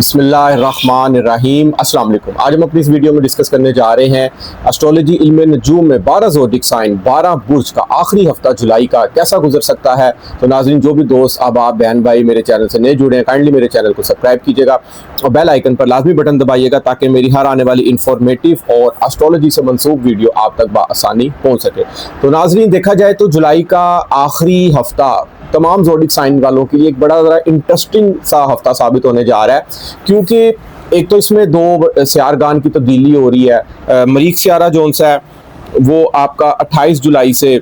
बिस्मिल्लाहिर्रहमानिर्रहीम। अस्सलाम वालेकुम। आज हम अपनी इस वीडियो में डिस्कस करने जा रहे हैं एस्ट्रोलॉजी इल्म नजूम में 12 ज़ोडिक साइन 12 बुर्ज का आखिरी हफ्ता जुलाई का कैसा गुजर सकता है। तो नाज़रीन, जो भी दोस्त अब आप बहन भाई मेरे चैनल से नए जुड़े हैं, काइंडली मेरे चैनल को सब्सक्राइब कीजिएगा और बेल आइकन पर लाजमी बटन दबाइएगा ताकि मेरी हर आने वाली इंफॉर्मेटिव और एस्ट्रोलॉजी से मनसूब वीडियो आप तक बआसानी पहुँच सके। तो नाज़रीन, देखा जाए तो जुलाई का आखिरी हफ्ता तमाम ज़ोडिक साइन वालों के लिए एक बड़ा ज़रा इंटरेस्टिंग सा हफ्ता साबित होने जा रहा है, क्योंकि एक तो इसमें दो सियारगान की तब्दीली हो रही है। मरीख सियारा जोन सा है वो आपका 28 जुलाई से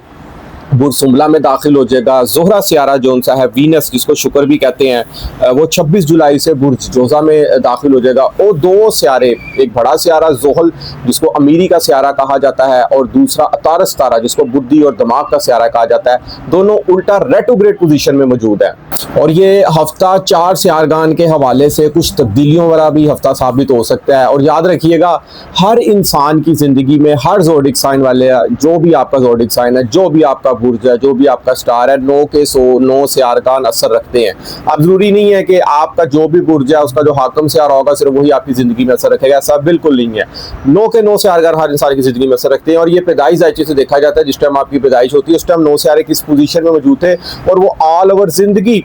बुर्ज सुंबला में दाखिल हो जाएगा। जोहरा सियारा जोन सा है वीनस, जिसको शुक्र भी कहते हैं, वो 26 जुलाई से बुर्ज जोजा में दाखिल हो जाएगा। और दो सियारे, एक बड़ा सियारा जोहल जिसको अमीरी का सियारा कहा जाता है और दूसरा अतारस तारा जिसको बुद्धि और दिमाग का सियारा कहा जाता है, दोनों उल्टा रेट्रोग्रेड पोजीशन में मौजूद है। और ये हफ्ता 4 सियारगान के हवाले से कुछ तब्दीलियों वाला भी हफ्ता साबित हो सकता है। और याद रखिएगा, हर इंसान की ज़िंदगी में हर ज़ोडिक साइन वाले, जो भी आपका ज़ोडिक साइन है, जो भी आपका बुर्ज है, जो भी आपका स्टार है, 9 सियारगान असर रखते हैं। अब जरूरी नहीं है कि आपका जो भी बुर्ज है उसका जो हाकम सियारा होगा सिर्फ वही आपकी जिंदगी में असर रखेगा, ऐसा बिल्कुल नहीं है। 9 सियारगान हर इंसान की जिंदगी में असर रखते हैं। और ये पैदाइश जायचे से देखा जाता है, जिस टाइम आपकी पैदाइश होती है उस टाइम 9 सियारे किस पोजीशन में मौजूद थे और वो ऑल ओवर जिंदगी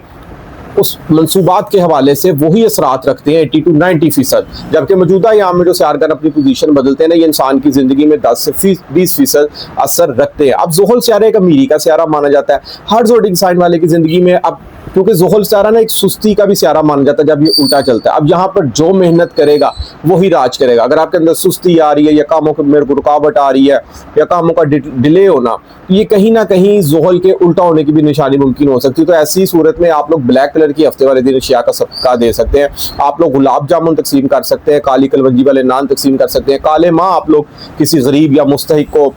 उस मनसूबात के हवाले से वही असरात रखते हैं 80 to 90%। जबकि मौजूदा यहाँ में जो सियारगान अपनी पोजीशन बदलते हैं ना, ये इंसान की जिंदगी में 10 से 20% असर रखते हैं। अब ज़ुहल सियारा एक अमीरी का सियारा माना जाता है हर ज़ोडिक साइन वाले की जिंदगी में। अब क्योंकि ज़ुहल सियारा ना एक सुस्ती का भी सियारा माना जाता है जब ये उल्टा चलता है। अब यहाँ पर जो मेहनत करेगा वही राज करेगा। अगर आपके अंदर सुस्ती आ रही है या कामों के मेरे को रुकावट आ रही है या कामों का डिले होना, ये कहीं ना कहीं ज़ुहल के उल्टा होने की भी निशानी मुमकिन हो सकती है। तो ऐसी सूरत में आप लोग ब्लैक कलर की हफ्ते वाले दिन अशिया का सदका दे सकते हैं। आप लोग गुलाब जामुन तकसीम कर सकते हैं, काली कलवंजी वाले नान तकसीम कर सकते हैं, काले माँ आप लोग किसी गरीब या मुस्तहिक को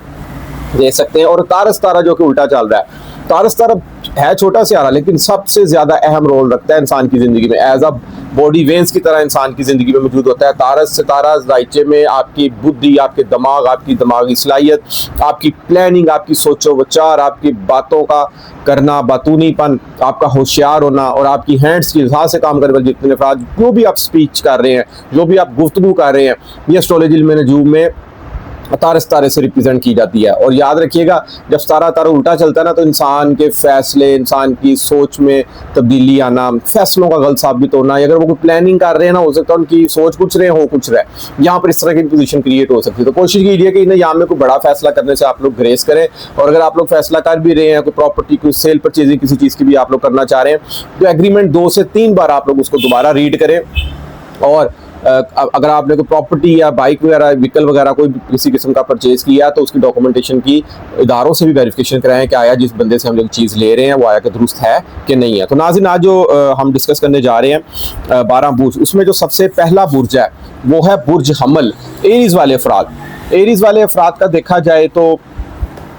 दे सकते हैं। और तारस तारा जो कि उल्टा चल रहा है, तारस तारा है छोटा सियारा लेकिन सबसे ज्यादा अहम रोल रखता है इंसान की जिंदगी में। एज अ बॉडी वेंस की तरह इंसान की जिंदगी में मौजूद होता है। तारस सितारा जायचे में आपकी बुद्धि, आपके दिमाग, आपकी दिमागी सलाहियत, आपकी प्लानिंग, आपकी सोचो विचार, आपकी बातों का करना, बातूनीपन, आपका होशियार होना और आपकी हैंड्स की लिहाज से काम करने वाले जितने अफराद, जो भी आप स्पीच कर रहे हैं, जो भी आप गुफ्तगू कर रहे हैं, ये एस्ट्रोलॉजी इल्म नजूम में तारस तारे से रिप्रेजेंट की जाती है। और याद रखिएगा, जब तारा उल्टा चलता है ना, तो इंसान के फैसले, इंसान की सोच में तब्दीली आना, फैसलों का गलत साबित होना, अगर वो कोई प्लानिंग कर रहे हैं ना, हो सकता है उनकी सोच कुछ रहे हो कुछ रहे, यहाँ पर इस तरह की पोजीशन क्रिएट हो सकती है। तो कोशिश कीजिए कि यहाँ में कोई बड़ा फैसला करने से आप लोग ग्रेस करें। और अगर आप लोग फैसला कर भी रहे हैं, कोई प्रॉपर्टी, कोई सेल परचेजिंग किसी चीज़ की भी आप लोग करना चाह रहे हैं, तो एग्रीमेंट 2 से 3 बार आप लोग उसको दोबारा रीड करें। और अगर आपने कोई प्रॉपर्टी या बाइक वगैरह, व्हीकल वगैरह कोई किसी किस्म का परचेज किया तो उसकी डॉक्यूमेंटेशन की इदारों से भी वेरिफिकेशन कराएं कि आया जिस बंदे से हम लोग चीज़ ले रहे हैं वो आया कि दुरुस्त है कि नहीं है। तो नाज़रीन, आज जो हम डिस्कस करने जा रहे हैं 12 बुर्ज, उसमें जो सबसे पहला बुर्ज है वो है बुर्ज हमल, एरीज वाले अफराद। एरीज वाले अफराद का देखा जाए तो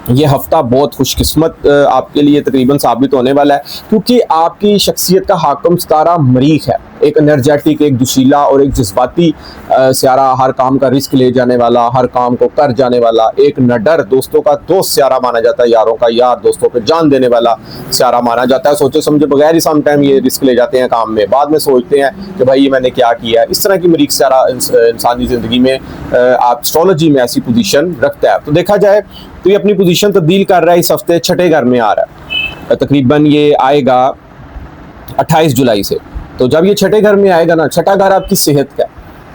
ये हफ्ता बहुत खुशकिस्मत आपके लिए तकरीबन साबित होने वाला है, क्योंकि आपकी शख्सियत का हाकम सितारा मरीख है, एक एनर्जेटिक, एक जोशीला और एक जज्बाती सियारा, हर काम का रिस्क ले जाने वाला, हर काम को कर जाने वाला, एक नडर, दोस्तों का दोस्त सियारा माना जाता है, यारों का यार, दोस्तों पे जान देने वाला सियारा माना जाता है। सोचे समझे बगैर ही सम टाइम ये रिस्क ले जाते हैं काम में, बाद में सोचते हैं कि भाई ये मैंने क्या किया है। इस तरह की मरीख सियारा इंसानी ज़िंदगी में आप एस्ट्रोलॉजी में ऐसी पोजीशन रखता है। तो देखा जाए तो ये अपनी पोजीशन तब्दील कर रहा है, इस हफ्ते छठे घर में आ रहा है, तकरीबन ये आएगा 28 जुलाई से। तो जब ये छठे घर में आएगा ना, छठा घर आपकी सेहत का है,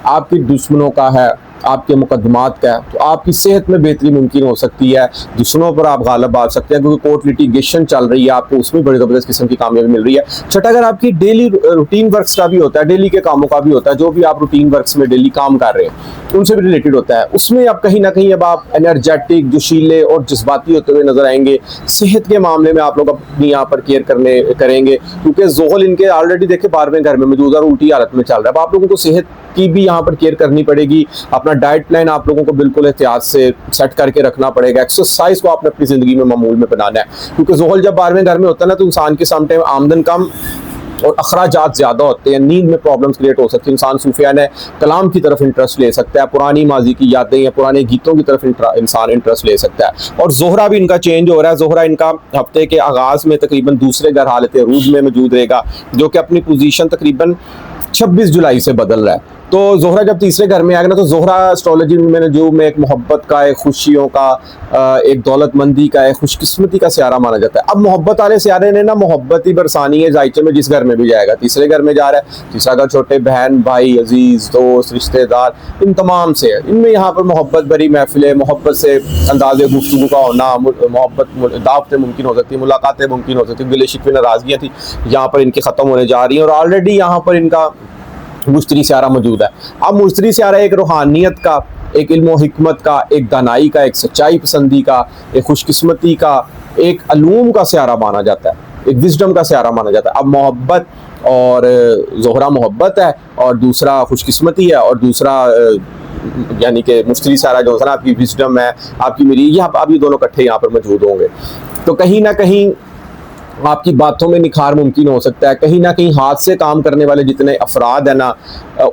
आपकी दुश्मनों का है, आपके मुकदमात का है, तो आपकी सेहत में बेहतरी मुमकिन हो सकती है, दुश्मनों पर आप गालिब आ सकते हैं, क्योंकि कोर्ट लिटिगेशन चल रही है, आपको उसमें बड़ी ज़बरदस्त किस्म की कामयाबी मिल रही है। छठा घर आपकी डेली रूटीन वर्क्स का भी होता है, डेली के कामों का भी होता है, जो भी आप रूटीन वर्क्स में डेली काम कर रहे हैं उनसे भी रिलेटेड होता है। उसमें अब कहीं ना कहीं अब आप एनर्जेटिक, जोशीले और जज्बाती होते हुए नजर आएंगे। सेहत के मामले में आप लोग अपनी यहाँ पर केयर करेंगे, क्योंकि ज़ुहल इनके ऑलरेडी देखे 12वें घर में मौजूद और उल्टी हालत में चल रहा है। अब आप लोगों को सेहत की भी यहाँ पर केयर करनी पड़ेगी। अपना डाइट प्लान आप लोगों को बिल्कुल एहतियात से सेट करके रखना पड़ेगा। एक्सरसाइज को आपने अपनी ज़िंदगी में मामूल में बनाना है, क्योंकि ज़ुहल जब 12वें घर में होता है ना, तो इंसान के समटाइम आमदन कम और अखराजात ज़्यादा होते हैं, नींद में प्रॉब्लम्स क्रिएट हो सकती है। इंसान सूफियाने कलाम की तरफ इंटरेस्ट ले सकता है, पुरानी माजी की यादें या पुराने गीतों की तरफ इंसान इंटरेस्ट ले सकता है। और जोहरा भी इनका चेंज हो रहा है। जोहरा इनका हफ्ते के आगाज़ में तकरीबन दूसरे घर हालत रूज में मौजूद रहेगा, जो कि अपनी पोजीशन तकरीबन 26 जुलाई से बदल रहा है। तो ज़ोहरा जब तीसरे घर में आएगा ना, तो ज़ोहरा एस्ट्रोलॉजी में नजूम में एक मोहब्बत का, एक खुशियों का, एक दौलतमंदी का, एक खुशकिस्मती का सियारा माना जाता है। अब मोहब्बत वाले सियारे ने ना मोहब्बत ही बरसानी है जायचे में, जिस घर में भी जाएगा। तीसरे घर में जा रहा है, तीसरा घर छोटे बहन भाई अजीज़ दोस्त रिश्तेदार इन तमाम से है। इनमें यहाँ पर मोहब्बत भरी महफिलें, मोहब्बत से अंदाज़े गुफ्तगू का होना, मोहब्बत दावतें मुमकिन हो सकती, मुलाकातें मुमकिन हो सकती, गिले शिकवे नाराज़गियाँ थी यहाँ पर इनकी ख़त्म होने जा रही हैं। और ऑलरेडी यहाँ पर इनका मुश्तरी सियारा मौजूद है। अब मुश्तरी सियारा एक रूहानियत का, एक इल्म हिकमत का, एक दानाई का, एक सच्चाई पसंदी का, एक खुशकिस्मती का, एक अलूम का सियारा माना जाता है, एक विजडम का सियारा माना जाता है। अब मोहब्बत और ज़ोहरा मोहब्बत है और दूसरा खुशकिस्मती है, और दूसरा यानी कि मुश्तरी सियारा जो है ना आपकी विजडम है, आपकी मेरी, ये आप ये दोनों इकट्ठे यहाँ पर मौजूद होंगे। तो कहीं ना कहीं आपकी बातों में निखार मुमकिन हो सकता है, कहीं ना कहीं हाथ से काम करने वाले जितने अफराद हैं ना,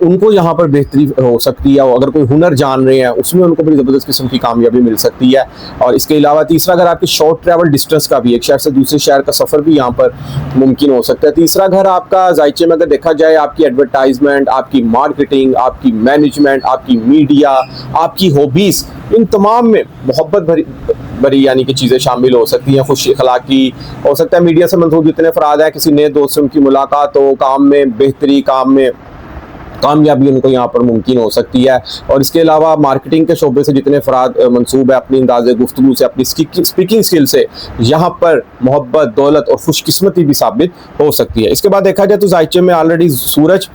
उनको यहाँ पर बेहतरी हो सकती है। अगर कोई हुनर जान रहे हैं उसमें उनको बड़ी ज़बरदस्त किस्म की कामयाबी मिल सकती है। और इसके अलावा तीसरा घर आपके शॉर्ट ट्रैवल डिस्टेंस का भी, एक शहर से दूसरे शहर का सफ़र भी यहाँ पर मुमकिन हो सकता है। तीसरा घर आपका जायचे में अगर देखा जाए, आपकी एडवर्टाइजमेंट, आपकी मार्केटिंग, आपकी मैनेजमेंट, आपकी मीडिया, आपकी हॉबीज़, इन तमाम में मोहब्बत भरी यानी कि चीज़ें शामिल हो सकती हैं। खुश अखलाकी हो सकता है, मीडिया से मंसूब जितने अफराद हैं, किसी नए दोस्तों की मुलाकात हो, काम में बेहतरी, काम में कामयाबी उनको यहाँ पर मुमकिन हो सकती है। और इसके अलावा मार्केटिंग के शोबे से जितने अफराद मंसूब है, अपनी अंदाज़े गुफ्तगू से, अपनी स्पीकिंग स्किल से यहाँ पर मोहब्बत, दौलत और खुशकिस्मती भी साबित हो सकती है। इसके बाद देखा जाए तो जायचे में ऑलरेडी सूरज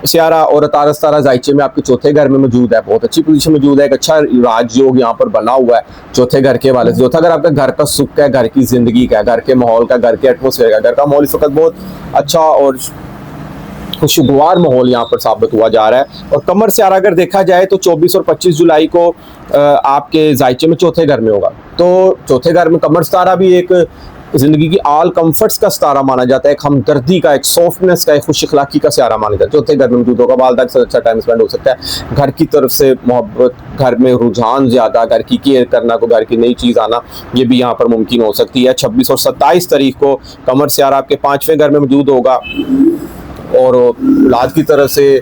सियारा और अतारस तारा जायचे में आपके चौथे घर में मौजूद है, बहुत अच्छी पोजीशन मौजूद है, एक अच्छा राजयोग यहाँ पर बना हुआ है चौथे घर के वाले से। चौथा घर आपका घर का सुख है, घर की जिंदगी का, घर के माहौल का, घर के एटमोसफेयर का। घर का माहौल इस वक्त बहुत अच्छा और खुशगवार माहौल यहाँ पर साबित हुआ जा रहा है। और कमर सियारा अगर देखा जाए तो 24 और 25 जुलाई को आपके जायचे में चौथे घर में होगा। तो चौथे घर में कमर सितारा भी एक जिंदगी की आल कंफर्ट्स का सितारा माना जाता है, एक हमदर्दी का, एक सॉफ्टनेस का, एक खुश अखलाकी का सितारा माना जाता है। चौथे घर में मौजूद होगा, वालदा के साथ अच्छा टाइम स्पेंड हो सकता है, घर की तरफ से मोहब्बत, घर में रुझान ज़्यादा, घर की केयर करना, को घर की नई चीज़ आना, ये भी यहाँ पर मुमकिन हो सकती है। 26 और 27 तारीख को कमर सियारा आपके 5वें घर में मौजूद होगा और औलाद की तरफ से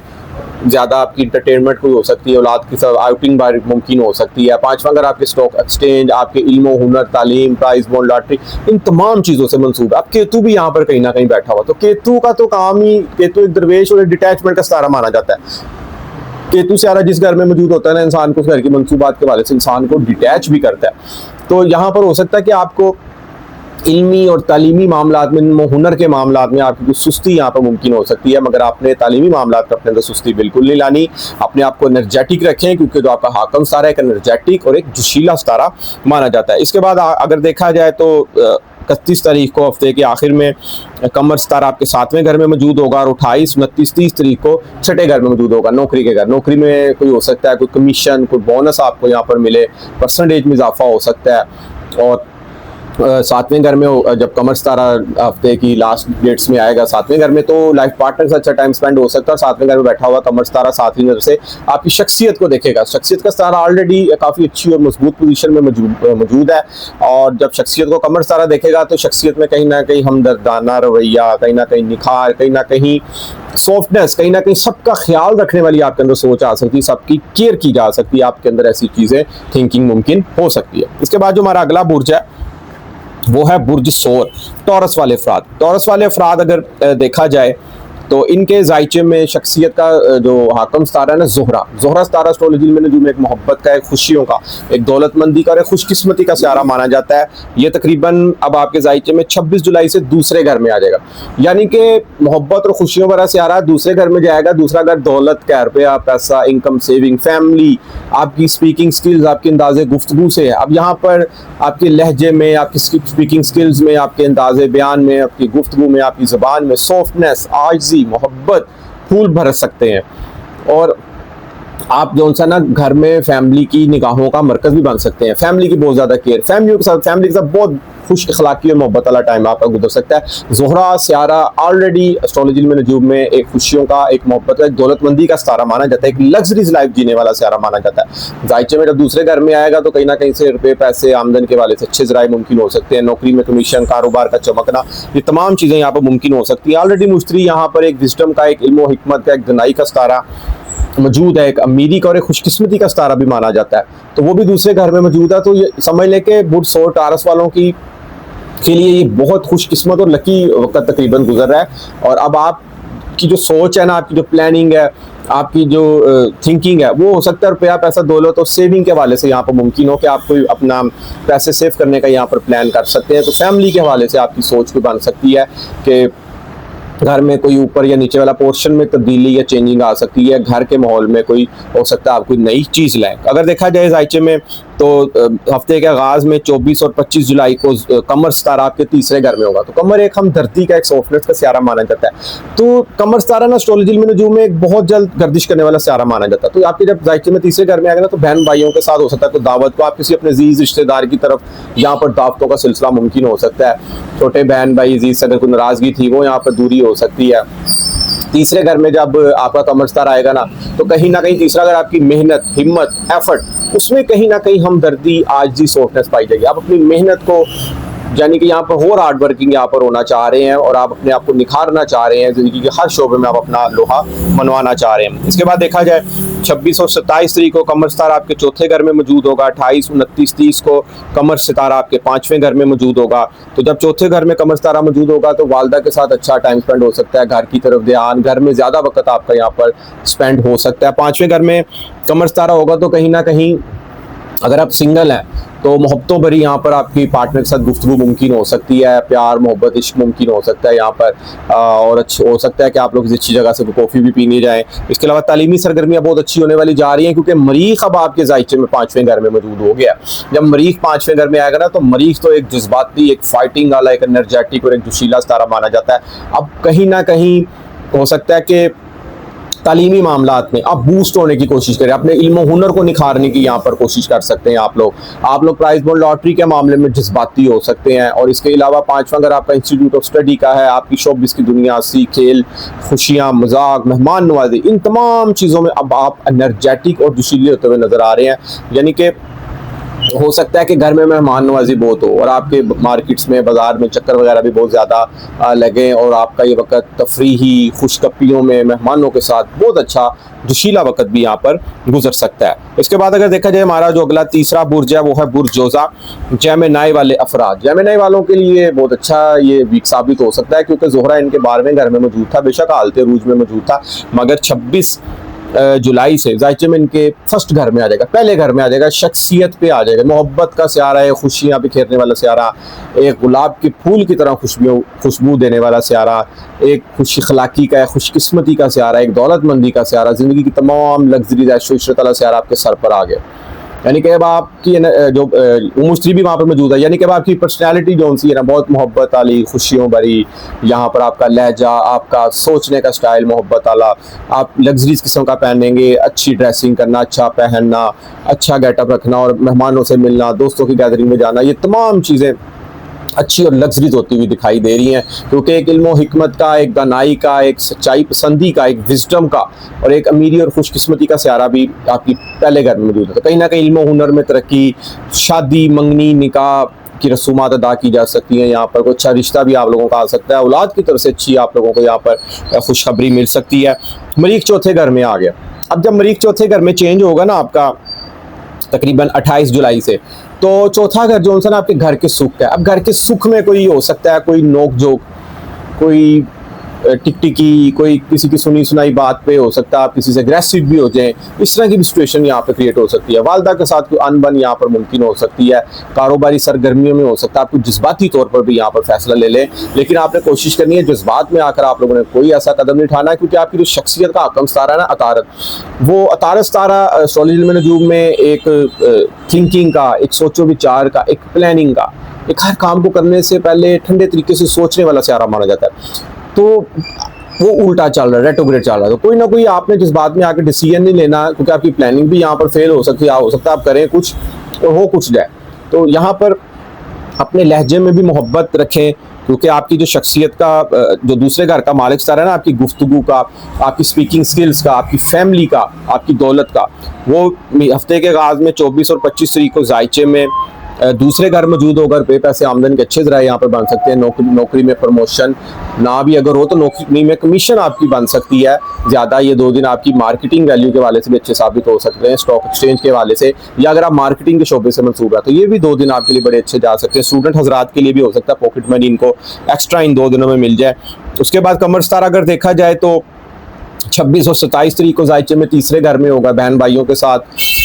ज़्यादा आपकी इंटरटेनमेंट कोई हो सकती है, औलाद की सब आउटिंग बार मुमकिन हो सकती है। 5वां अगर आपके स्टॉक एक्सचेंज, आपके इल्म हुनर, तालीम, प्राइज बॉन्ड, लॉटरी, इन तमाम चीज़ों से मंसूब है। अब केतु भी यहाँ पर कहीं ना कहीं बैठा हुआ, तो केतु का तो काम ही, केतु एक दरवेश और एक डिटैचमेंट का सितारा माना जाता है। केतु सियारा जिस घर में मौजूद होता है ना, इंसान को उस घर की मंसूबात के वाले से इंसान को डिटैच भी करता है। तो यहाँ पर हो सकता है कि आपको इल्मी और तालीमी मामलात में, हुनर के मामलात में आपकी कुछ सुस्ती यहाँ पर मुमकिन हो सकती है, मगर आपने तालीमी मामलात में अपने अंदर सुस्ती बिल्कुल नहीं लानी। अपने आप को एनर्जेटिक रखें, क्योंकि जो आपका हाकम सितारा एक एनर्जेटिक और एक जोशीला सितारा माना जाता है। इसके बाद अगर देखा जाए तो 31 तारीख को हफ्ते के आखिर में कमर सितारा आपके 7वें घर में मौजूद होगा और 28, 29, 30 तारीख को 6ठे घर में मौजूद होगा, नौकरी के घर। नौकरी में कोई हो सकता है कोई कमीशन, कोई बोनस आपको यहाँ पर मिले, परसेंटेज में इजाफा हो सकता है। और 7वें घर में जब कमर सितारा हफ्ते की लास्ट डेट्स में आएगा 7वें घर में, तो लाइफ पार्टनर से अच्छा टाइम स्पेंड हो सकता है। 7वें घर में बैठा हुआ कमर सितारा 7वीं घर से आपकी शख्सियत को देखेगा। शख्सियत का सितारा ऑलरेडी काफ़ी अच्छी और मजबूत पोजीशन में मौजूद है, और जब शख्सियत को कमर सितारा देखेगा तो शख्सियत में कहीं ना कहीं हमदर्दाना रवैया, कहीं ना कहीं निखार, कहीं ना कहीं सॉफ्टनेस, कहीं ना कहीं सबका ख्याल रखने वाली आपके अंदर सोच आ सकती है, सबकी केयर की जा सकती है, आपके अंदर ऐसी चीज़ें थिंकिंग मुमकिन हो सकती है। इसके बाद जो हमारा अगला बुर्ज है वो है बुर्ज सोर, टॉरस वाले अफराद। टॉरस वाले अफराद अगर देखा जाए तो इनके जायचे में शख्सियत का जो हाकम सितारा है ना, ज़ोहरा सितारा एस्ट्रोलॉजी में जो एक मोहब्बत का, एक खुशियों का, एक दौलतमंदी का और एक खुशकिस्मती का सितारा माना जाता है। ये तकरीबन अब आपके जायचे में 26 जुलाई से दूसरे घर में आ जाएगा, यानी कि मोहब्बत और खुशियों वाला सितारा दूसरे घर में जाएगा। दूसरा घर दौलत का, रुपया, पैसा, इनकम, सेविंग, फैमिली, आपकी स्पीकिंग स्किल्स, आपके अंदाजे गुफ्तगू से। अब यहाँ पर आपके लहजे में, आपकी स्पीकिंग स्किल्स में, आपके अंदाजे बयान में, आपकी गुफ्तगू में, आपकी ज़बान में सॉफ्टनेस, आजिज़ी, मोहब्बत फूल बरस सकते हैं। और आप जो सा ना घर में फैमिली की निगाहों का मरकज भी बन सकते हैं। फैमिली की बहुत ज़्यादा केयर, फैमिली के साथ बहुत खुश अखलाकी और मोहब्बत वाला टाइम आपका गुजर सकता है। ज़ोहरा सियारा ऑलरेडी एस्ट्रोलॉजी में नजूम में एक खुशियों का, एक मोहब्बत का, एक दौलतमंदी का सितारा माना जाता है, एक लग्जरीज लाइफ जीने वाला सियारा माना जाता है। जायचे में जब दूसरे घर में आएगा तो कहीं ना कहीं से रुपये पैसे आमदन के वाले से अच्छे ज़राए मुमकिन हो सकते हैं। नौकरी में कमीशन, कारोबार का चमकना, ये तमाम चीज़ें यहाँ पर मुमकिन हो सकती हैं। ऑलरेडी मुश्तरी यहाँ पर एक विजडम का, एक इल्म हिकमत का, एक दनाई का सितारा मौजूद है, एक अमीरी का और एक खुशकिस्मती का सितारा भी माना जाता है, तो वो भी दूसरे घर में मौजूद है। तो ये समझ लें कि बुर्ज और टारस वालों के लिए ये बहुत खुशकिस्मत और लकी वक्त तकरीबन गुजर रहा है। और अब आपकी जो सोच है ना, आपकी जो प्लानिंग है, आपकी जो थिंकिंग है, वो हो सकता है रुपया पैसा दौलत और सेविंग के हवाले से यहाँ पर मुमकिन हो कि आप कोई अपना पैसे सेव करने का यहाँ पर प्लान कर सकते हैं। तो फैमिली के हवाले से आपकी सोच भी बन सकती है कि घर में कोई ऊपर या नीचे वाला पोर्शन में तब्दीली या चेंजिंग आ सकती है। घर के माहौल में कोई हो सकता है आप कोई नई चीज़ लाएं। अगर देखा जाए जायचे में तो हफ्ते के आगाज़ में 24 और 25 जुलाई को कमर सितारा आपके तीसरे घर में होगा। तो कमर एक हम धरती का, एक सॉफ्टनेस का सियारा माना जाता है। तो कमर सितारा ना एस्ट्रोलॉजी में नजूम में एक बहुत जल्द गर्दिश करने वाला सियारा माना जाता है। तो आपके जब जायचे में तीसरे घर में आएगा ना, तो बहन भाइयों के साथ हो सकता है कोई दावत को, आप किसी अपने अजीज रिश्तेदार की तरफ यहाँ पर दावतों का सिलसिला मुमकिन हो सकता है। छोटे बहन भाई अजीज से अगर कोई नाराजगी थी वो यहाँ पर दूरी हो सकती है। तीसरे घर में जब आपका कमर सितारा आएगा ना, तो कहीं ना कहीं तीसरा घर आपकी मेहनत, हिम्मत, एफर्ट, उसमें कहीं ना कहीं हमदर्दी, आजिज़ी, सॉफ्टनेस पाई जाएगी। आप अपनी मेहनत को, यानी कि यहाँ पर और हार्ड वर्किंग यहाँ पर होना चाह रहे हैं और आप अपने आप को निखारना चाह रहे हैं, ज़िंदगी के हर शोबे में आप अपना लोहा मनवाना चाह रहे हैं। इसके बाद देखा जाए 26 और 27 तारीख को कमर सितारा आपके चौथे घर में मौजूद होगा। 28, 29, 30 को कमर सितारा आपके 5वें घर में मौजूद होगा। तो जब चौथे घर में कमर सितारा मौजूद होगा तो वालदा के साथ अच्छा टाइम स्पेंड हो सकता है, घर की तरफ ध्यान, घर में ज़्यादा वक्त आपका यहाँ पर स्पेंड हो सकता है। 5वें घर में कमर सितारा होगा तो कहीं ना कहीं अगर आप सिंगल हैं तो मोहब्बतों भरी यहाँ पर आपकी पार्टनर के साथ गुफ्तगू मुमकिन हो सकती है, प्यार, मोहब्बत, इश्क मुमकिन हो सकता है यहाँ पर। और अच्छा हो सकता है कि आप लोग किसी अच्छी जगह से कॉफ़ी भी पीने जाएँ। इसके अलावा तालीमी सरगर्मियाँ बहुत अच्छी होने वाली जा रही हैं, क्योंकि मरीख अब आपके जायचे में 5वें घर में मौजूद हो गया। जब मरीख 5वें घर में आएगा ना, तो मरीख तो एक जज्बाती, एक फाइटिंग वाला, एक एनर्जेटिक और एक जोशीला सितारा माना जाता है। अब कहीं ना कहीं हो सकता है कि तालीमी मामलात में आप बूस्ट होने की कोशिश करें, अपने इल्म हुनर को निखारने की यहाँ पर कोशिश कर सकते हैं आप लोग प्राइज बॉन्ड लॉटरी के मामले में जज्बाती हो सकते हैं। और इसके अलावा 5वां अगर आपका इंस्टीट्यूट ऑफ स्टडी का है, आपकी शोबिज़ की दुनिया, सी खेल, खुशियाँ, मजाक, मेहमान नवाजी, इन तमाम चीज़ों में अब आप एनर्जेटिक और जोशीले होते हुए नज़र आ रहे हैं। यानी कि हो सकता है कि घर में मेहमान नवाजी बहुत हो और आपके मार्केट्स में, बाज़ार में चक्कर वगैरह भी बहुत ज़्यादा लगें और आपका ये वक्त तफरीही, खुशकप्पियों में मेहमानों के साथ बहुत अच्छा जोशीला वक्त भी यहाँ पर गुजर सकता है। इसके बाद अगर देखा जाए हमारा जो अगला तीसरा बुर्ज है वो है बुर्ज जोज़ा। जैमिनाई वाले अफराद, जैमिनाई वालों के लिए बहुत अच्छा ये वीक साबित हो सकता है, क्योंकि ज़ोहरा इनके 12वें घर में मौजूद था, बेशक हालत रूज में मौजूद था, मगर 26 जुलाई से जायचे में इनके फर्स्ट घर में आ जाएगा, पहले घर में आ जाएगा, शख्सियत पे आ जाएगा। मोहब्बत का सियारा है, खुशियाँ बिखेरने वाला सियारा, एक गुलाब के फूल की तरह खुशबू देने वाला सियारा, एक खुश अखलाकी का, खुशकिस्मती का सियारा, एक दौलतमंदी का सियारा, ज़िंदगी की तमाम लग्जरी ऐशो इशरत वाला सियारा आपके सर पर आ गया। यानी कि अब आपकी जो मुश्तरी भी वहाँ पर मौजूद है, यानी कि अब आपकी पर्सनैलिटी जो सी है ना, बहुत मोहब्बत वाली, खुशियों भरी, यहाँ पर आपका लहजा, आपका सोचने का स्टाइल मोहब्बत वाला, आप लग्जरीज किस्म का पहनेंगे, अच्छी ड्रेसिंग करना, अच्छा पहनना, अच्छा गेटअप रखना और मेहमानों से मिलना, दोस्तों की गैदरिंग में जाना, ये तमाम चीज़ें अच्छी और लग्जरीज होती हुई दिखाई दे रही हैं, क्योंकि एक इल्म हिकमत का, एक दानाई का, एक सच्चाई पसंदी का, एक विजडम का और एक अमीरी और खुशकिस्मती का सियारा भी आपकी पहले घर में मौजूद है। तो कहीं ना कहीं इल्म हुनर में तरक्की, शादी, मंगनी, निकाह की रसूमात अदा की जा सकती हैं। यहाँ पर कोई अच्छा रिश्ता भी आप लोगों का आ सकता है, औलाद की तरफ से अच्छी आप लोगों को यहाँ पर खुशखबरी मिल सकती है। मरीख चौथे घर में आ गया। अब जब मरीख चौथे घर में चेंज होगा ना आपका तकरीबन 28 जुलाई से, तो चौथा घर जो ना आपके घर के सुख है। अब घर के सुख में कोई हो सकता है, कोई नोक जोक, कोई टिकटिकी, कोई किसी की सुनी सुनाई बात पे हो सकता है आप किसी से अग्रेसिव भी हो जाएं, इस तरह की भी सिचुएशन यहाँ पे क्रिएट हो सकती है। वालदा के साथ कोई अनबन यहाँ पर मुमकिन हो सकती है, कारोबारी सरगर्मियों में हो सकता है, आपको जज्बाती तौर पर भी यहाँ पर फैसला ले लें, लेकिन आपने कोशिश करनी है जज्बात में आकर आप लोगों ने कोई ऐसा कदम नहीं उठाना है, क्योंकि आपकी जो शख्सियत का हकम सितारा है ना, अतारत, वो अतारत सितारा एस्ट्रोलॉजी में नजूम में एक थिंकिंग का, एक सोचो विचार का, एक प्लानिंग का, एक हर काम को करने से पहले ठंडे तरीके से सोचने वाला सियारा माना जाता है। तो वो उल्टा चल रहा है, रेट्रोग्रेड चल रहा है। तो कोई ना कोई आपने जिस बात में आके डिसीजन नहीं लेना, क्योंकि आपकी प्लानिंग भी यहाँ पर फेल हो सकती है, हो सकता है आप करें कुछ तो हो कुछ जाए। तो यहाँ पर अपने लहजे में भी मोहब्बत रखें, क्योंकि आपकी जो शख्सियत का जो दूसरे घर का मालिक स्तर है ना, आपकी गुफ्तगू का, आपकी स्पीकिंग स्किल्स का, आपकी फैमिली का, आपकी दौलत का, वो हफ्ते के आगाज में 24 और 25 तारीख को जायचे में दूसरे घर मौजूद होकर पे पैसे आमदन के अच्छे ज़राए यहाँ पर बन सकते हैं। नौकरी में प्रमोशन ना भी अगर हो तो नौकरी में कमीशन आपकी बन सकती है ज़्यादा। ये 2 दिन आपकी मार्केटिंग वैल्यू के वाले से भी अच्छे साबित हो सकते हैं, स्टॉक एक्सचेंज के वाले से, या अगर आप मार्केटिंग के शोबे से मंसूब है तो ये भी 2 दिन आपके लिए बड़े अच्छे जा सकते हैं। स्टूडेंट हजरात के लिए भी हो सकता है पॉकेट मनी इनको एक्स्ट्रा इन 2 दिनों में मिल जाए। उसके बाद कमर सितारा अगर देखा जाए तो 26 और 27 तारीख को जायचे में तीसरे घर में होगा। बहन भाइयों के साथ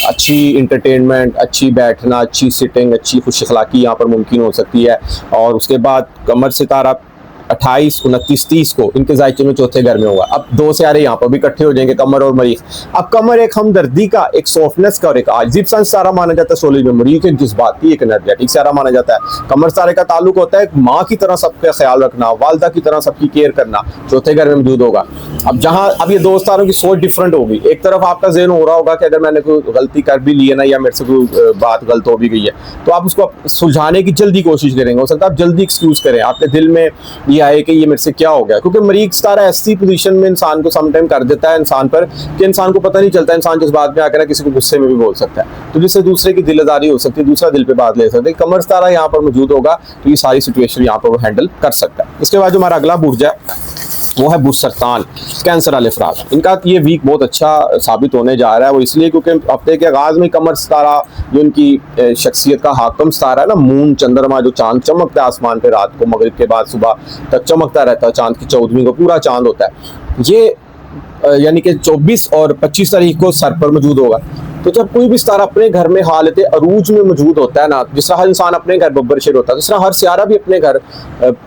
अच्छी इंटरटेनमेंट, अच्छी बैठना, अच्छी सिटिंग, अच्छी खुश अखलाकी यहाँ पर मुमकिन हो सकती है। और उसके बाद कमर सितारा 28, 29, 30 को इनके जायचे में चौथे घर में होगा। अब 2 सितारे यहाँ पर भी इकट्ठे हो जाएंगे, कमर और मरीख। अब कमर एक हमदर्दी का, एक सॉफ्टनेस का और एक आजिब सा सितारा माना जाता है एस्ट्रोलॉजी में। मरीख एक जज्बाती, एक एनर्जेटिक सितारा माना जाता है। कमर सितारे का ताल्लुक होता है माँ की तरह सबका ख्याल रखना, वालदा की तरह सबकी केयर करना, चौथे घर में मौजूद होगा। अब जहाँ अब ये 2 सितारों की सोच डिफरेंट होगी। एक तरफ आपका ज़हन हो रहा होगा कि अगर मैंने कोई गलती कर भी ली है ना, या मेरे से कोई बात गलत हो भी गई है, तो आप उसको सुलझाने की जल्दी कोशिश करेंगे। हो सकता है आप जल्दी एक्सक्यूज करें, आपके दिल में ये आए कि ये मेरे से क्या हो गया, क्योंकि मरीख सितारा ऐसी पोजीशन में इंसान को समटाइम कर देता है इंसान पर कि इंसान को पता नहीं चलता, इंसान जिस बात में आकर किसी को गुस्से में भी बोल सकता है, तो जिससे दूसरे की दिलदारी हो सकती है, दूसरा दिल पे बात ले सकता है। कमर सितारा यहाँ पर मौजूद होगा तो ये सारी सिचुएशन यहाँ पर वो हैंडल कर सकता है। इसके बाद जो हमारा अगला बुर्ज है वो है बुर्ज सरतान, कैंसर वाले अफराद। इनका ये वीक बहुत अच्छा साबित होने जा रहा है। वो इसलिए क्योंकि हफ्ते के आगाज में कमर सितारा जो इनकी शख्सियत का हाकम सितारा है ना, मून चंद्रमा, जो चांद चमकता है आसमान पे रात को, मगरिब के बाद सुबह तक चमकता रहता है, चांद की 14वीं को पूरा चांद होता है, ये यानी कि 24 और 25 तारीख को सर पर मौजूद होगा। तो जब कोई भी सितारा अपने घर में हालत अरूज में मौजूद होता है ना, जिस तरह हर इंसान अपने घर बब्बर शेर होता है, जिस तरह हर सियारा भी अपने घर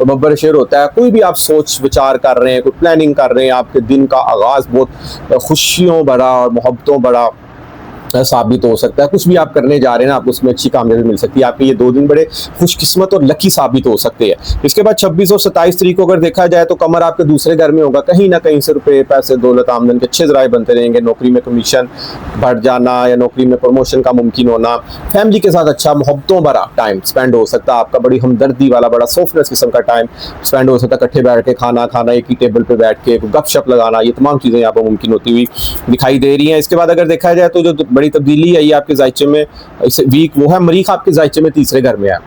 बब्बर शेर होता है। कोई भी आप सोच विचार कर रहे हैं, कोई प्लानिंग कर रहे हैं, आपके दिन का आगाज बहुत खुशियों भरा और मोहब्बतों भरा साबित हो सकता है। कुछ भी आप करने जा रहे हैं ना, आपको उसमें अच्छी कामयाबी मिल सकती है। आपके ये 2 दिन बड़े खुशकिस्मत और लकी साबित हो सकते हैं। इसके बाद 26 और 27 तारीख को अगर देखा जाए तो कमर आपके दूसरे घर में होगा। कहीं ना कहीं से रुपए, पैसे, दौलत, आमदन के अच्छे ज़राए बनते रहेंगे। नौकरी में कमीशन बढ़ जाना या नौकरी में प्रमोशन का मुमकिन होना, फैमिली के साथ अच्छा मोहब्बतों भरा टाइम स्पेंड हो सकता है आपका, बड़ी हमदर्दी वाला, बड़ा सॉफ्टनेस किस्म का टाइम स्पेंड हो सकता है। इकट्ठे बैठ के खाना खाना, एक ही टेबल पर बैठ के गपशप लगाना, ये तमाम चीज़ें यहाँ पर मुमकिन होती हुई दिखाई दे रही हैं। इसके बाद अगर देखा जाए तो जो बड़ी तब्दीली आई आपके जायचे में इस वीक, वो है मरीख आपके जायचे में तीसरे घर में है।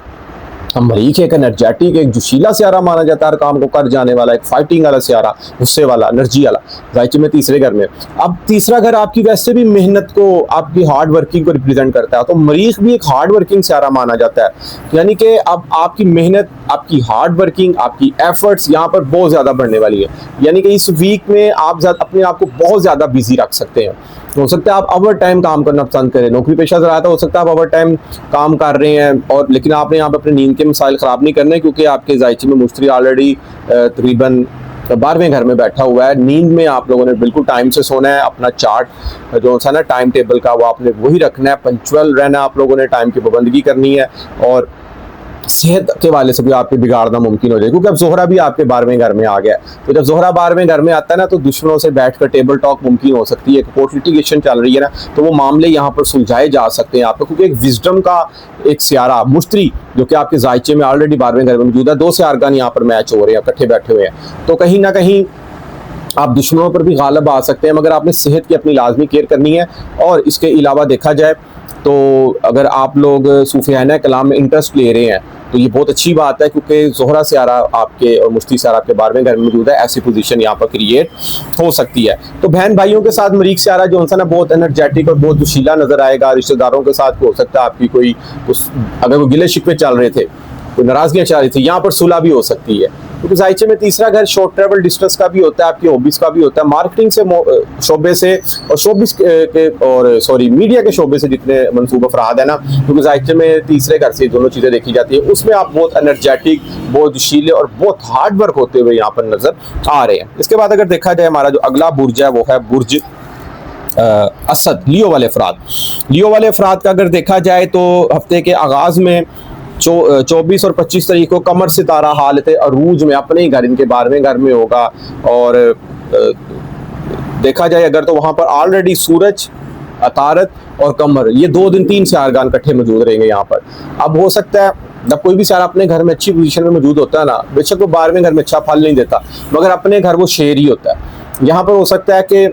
मरीख एक एनर्जेटिक, एक जोशीला सियारा माना जाता है, हर काम को कर जाने वाला, एक फाइटिंग वाला सियारा, गुस्से वाला, एनर्जी वाला, जायचे में तीसरे घर में। अब तीसरा घर आपकी वैसे भी मेहनत को, आपकी हार्ड वर्किंग को रिप्रेजेंट करता है, तो मरीख भी एक हार्ड वर्किंग सियारा माना जाता है। यानी कि अब आपकी मेहनत, आपकी हार्ड वर्किंग, आपकी एफर्ट्स यहाँ पर बहुत ज़्यादा बढ़ने वाली है। यानी कि इस वीक में आप अपने आप को बहुत ज़्यादा बिजी रख सकते हैं। हो सकता है आप ओवर टाइम काम करना पसंद करें, नौकरी पेशा ज़राता, हो सकता है आप ओवर टाइम काम कर रहे हैं, और लेकिन आपने यहाँ पर अपनी नींद के मसाइल ख़राब नहीं करने, क्योंकि आपके जायचे में मुश्तरी ऑलरेडी तकरीबन 12वें घर में बैठा हुआ है। नींद में आप लोगों ने बिल्कुल टाइम से सोना है। अपना चार्ट जो सा ना टाइम टेबल का, वो आपने वही रखना है, पंक्चुअल रहना, आप लोगों ने टाइम की पाबंदी करनी है। और सेहत के वाले से भी आपके बिगाड़ना मुमकिन हो जाए, क्योंकि अब जोहरा भी आपके 12वें घर में आ गया। तो जब जोहरा 12वें घर में आता है ना, तो दुश्मनों से बैठकर टेबल टॉक मुमकिन हो सकती है। कोर्ट लिटिगेशन चल रही है ना, तो वो मामले यहाँ पर सुलझाए जा सकते हैं आपको, क्योंकि एक विजडम का एक सियारा मुश्तरी जो कि आपके जायचे में ऑलरेडी 12वें घर में मौजूद है, 2 सियारगान यहाँ पर मैच हो रहे हैं, इकट्ठे बैठे हुए हैं। तो कहीं ना कहीं आप दुश्मनों पर भी गालिब आ सकते हैं, मगर आपने सेहत की अपनी लाजमी केयर करनी है। और इसके अलावा देखा जाए तो अगर आप लोग सूफियाना कलाम में इंटरेस्ट ले रहे हैं तो ये बहुत अच्छी बात है, क्योंकि जोहरा सियारा आपके और मुश्ती सियारा आपके 12वें घर में मौजूद है। ऐसी पोजीशन यहाँ पर क्रिएट हो सकती है। तो बहन भाइयों के साथ मरीख सियारा जो है ना, बहुत एनर्जेटिक और बहुत जोशीला नजर आएगा। रिश्तेदारों के साथ हो सकता है आपकी कोई अगर वो गिले शिकवे चल रहे थे, कोई नाराजगियाँ चल रही थी, यहाँ पर सुलह भी हो सकती है, क्योंकि जायचे में तीसरा घर शॉर्ट ट्रैवल डिस्टेंस का भी होता है, आपकी हॉबीज का भी होता है, मार्केटिंग से शोबे से और शोबिस के और सॉरी मीडिया के शोबे से जितने मनसूब अफराद है ना, क्योंकि जायचे में तीसरे घर से दोनों चीज़ें देखी जाती है, उसमें आप बहुत एनर्जेटिक, बहुत जोशीले और बहुत हार्ड वर्क होते हुए यहाँ पर नजर आ रहे हैं। इसके बाद अगर देखा जाए हमारा जो अगला बुर्ज है वो है बुर्ज असद, लियो वाले अफराद। लियो वाले अफराद का अगर देखा जाए तो हफ्ते के आगाज में 24 और 25 तारीख को कमर सितारा हालत अरूज में अपने ही घर, इनके 12वें घर में होगा। और देखा जाए अगर तो वहां पर ऑलरेडी सूरज, अतारत और कमर, ये 2 दिन 3 सियारगान इकट्ठे मौजूद रहेंगे यहाँ पर। अब हो सकता है जब कोई भी सियारा अपने घर में अच्छी पोजीशन में मौजूद होता है ना, बेशक वो 12वें घर में अच्छा फल नहीं देता, मगर अपने घर वो शेर ही होता है। यहाँ पर हो सकता है कि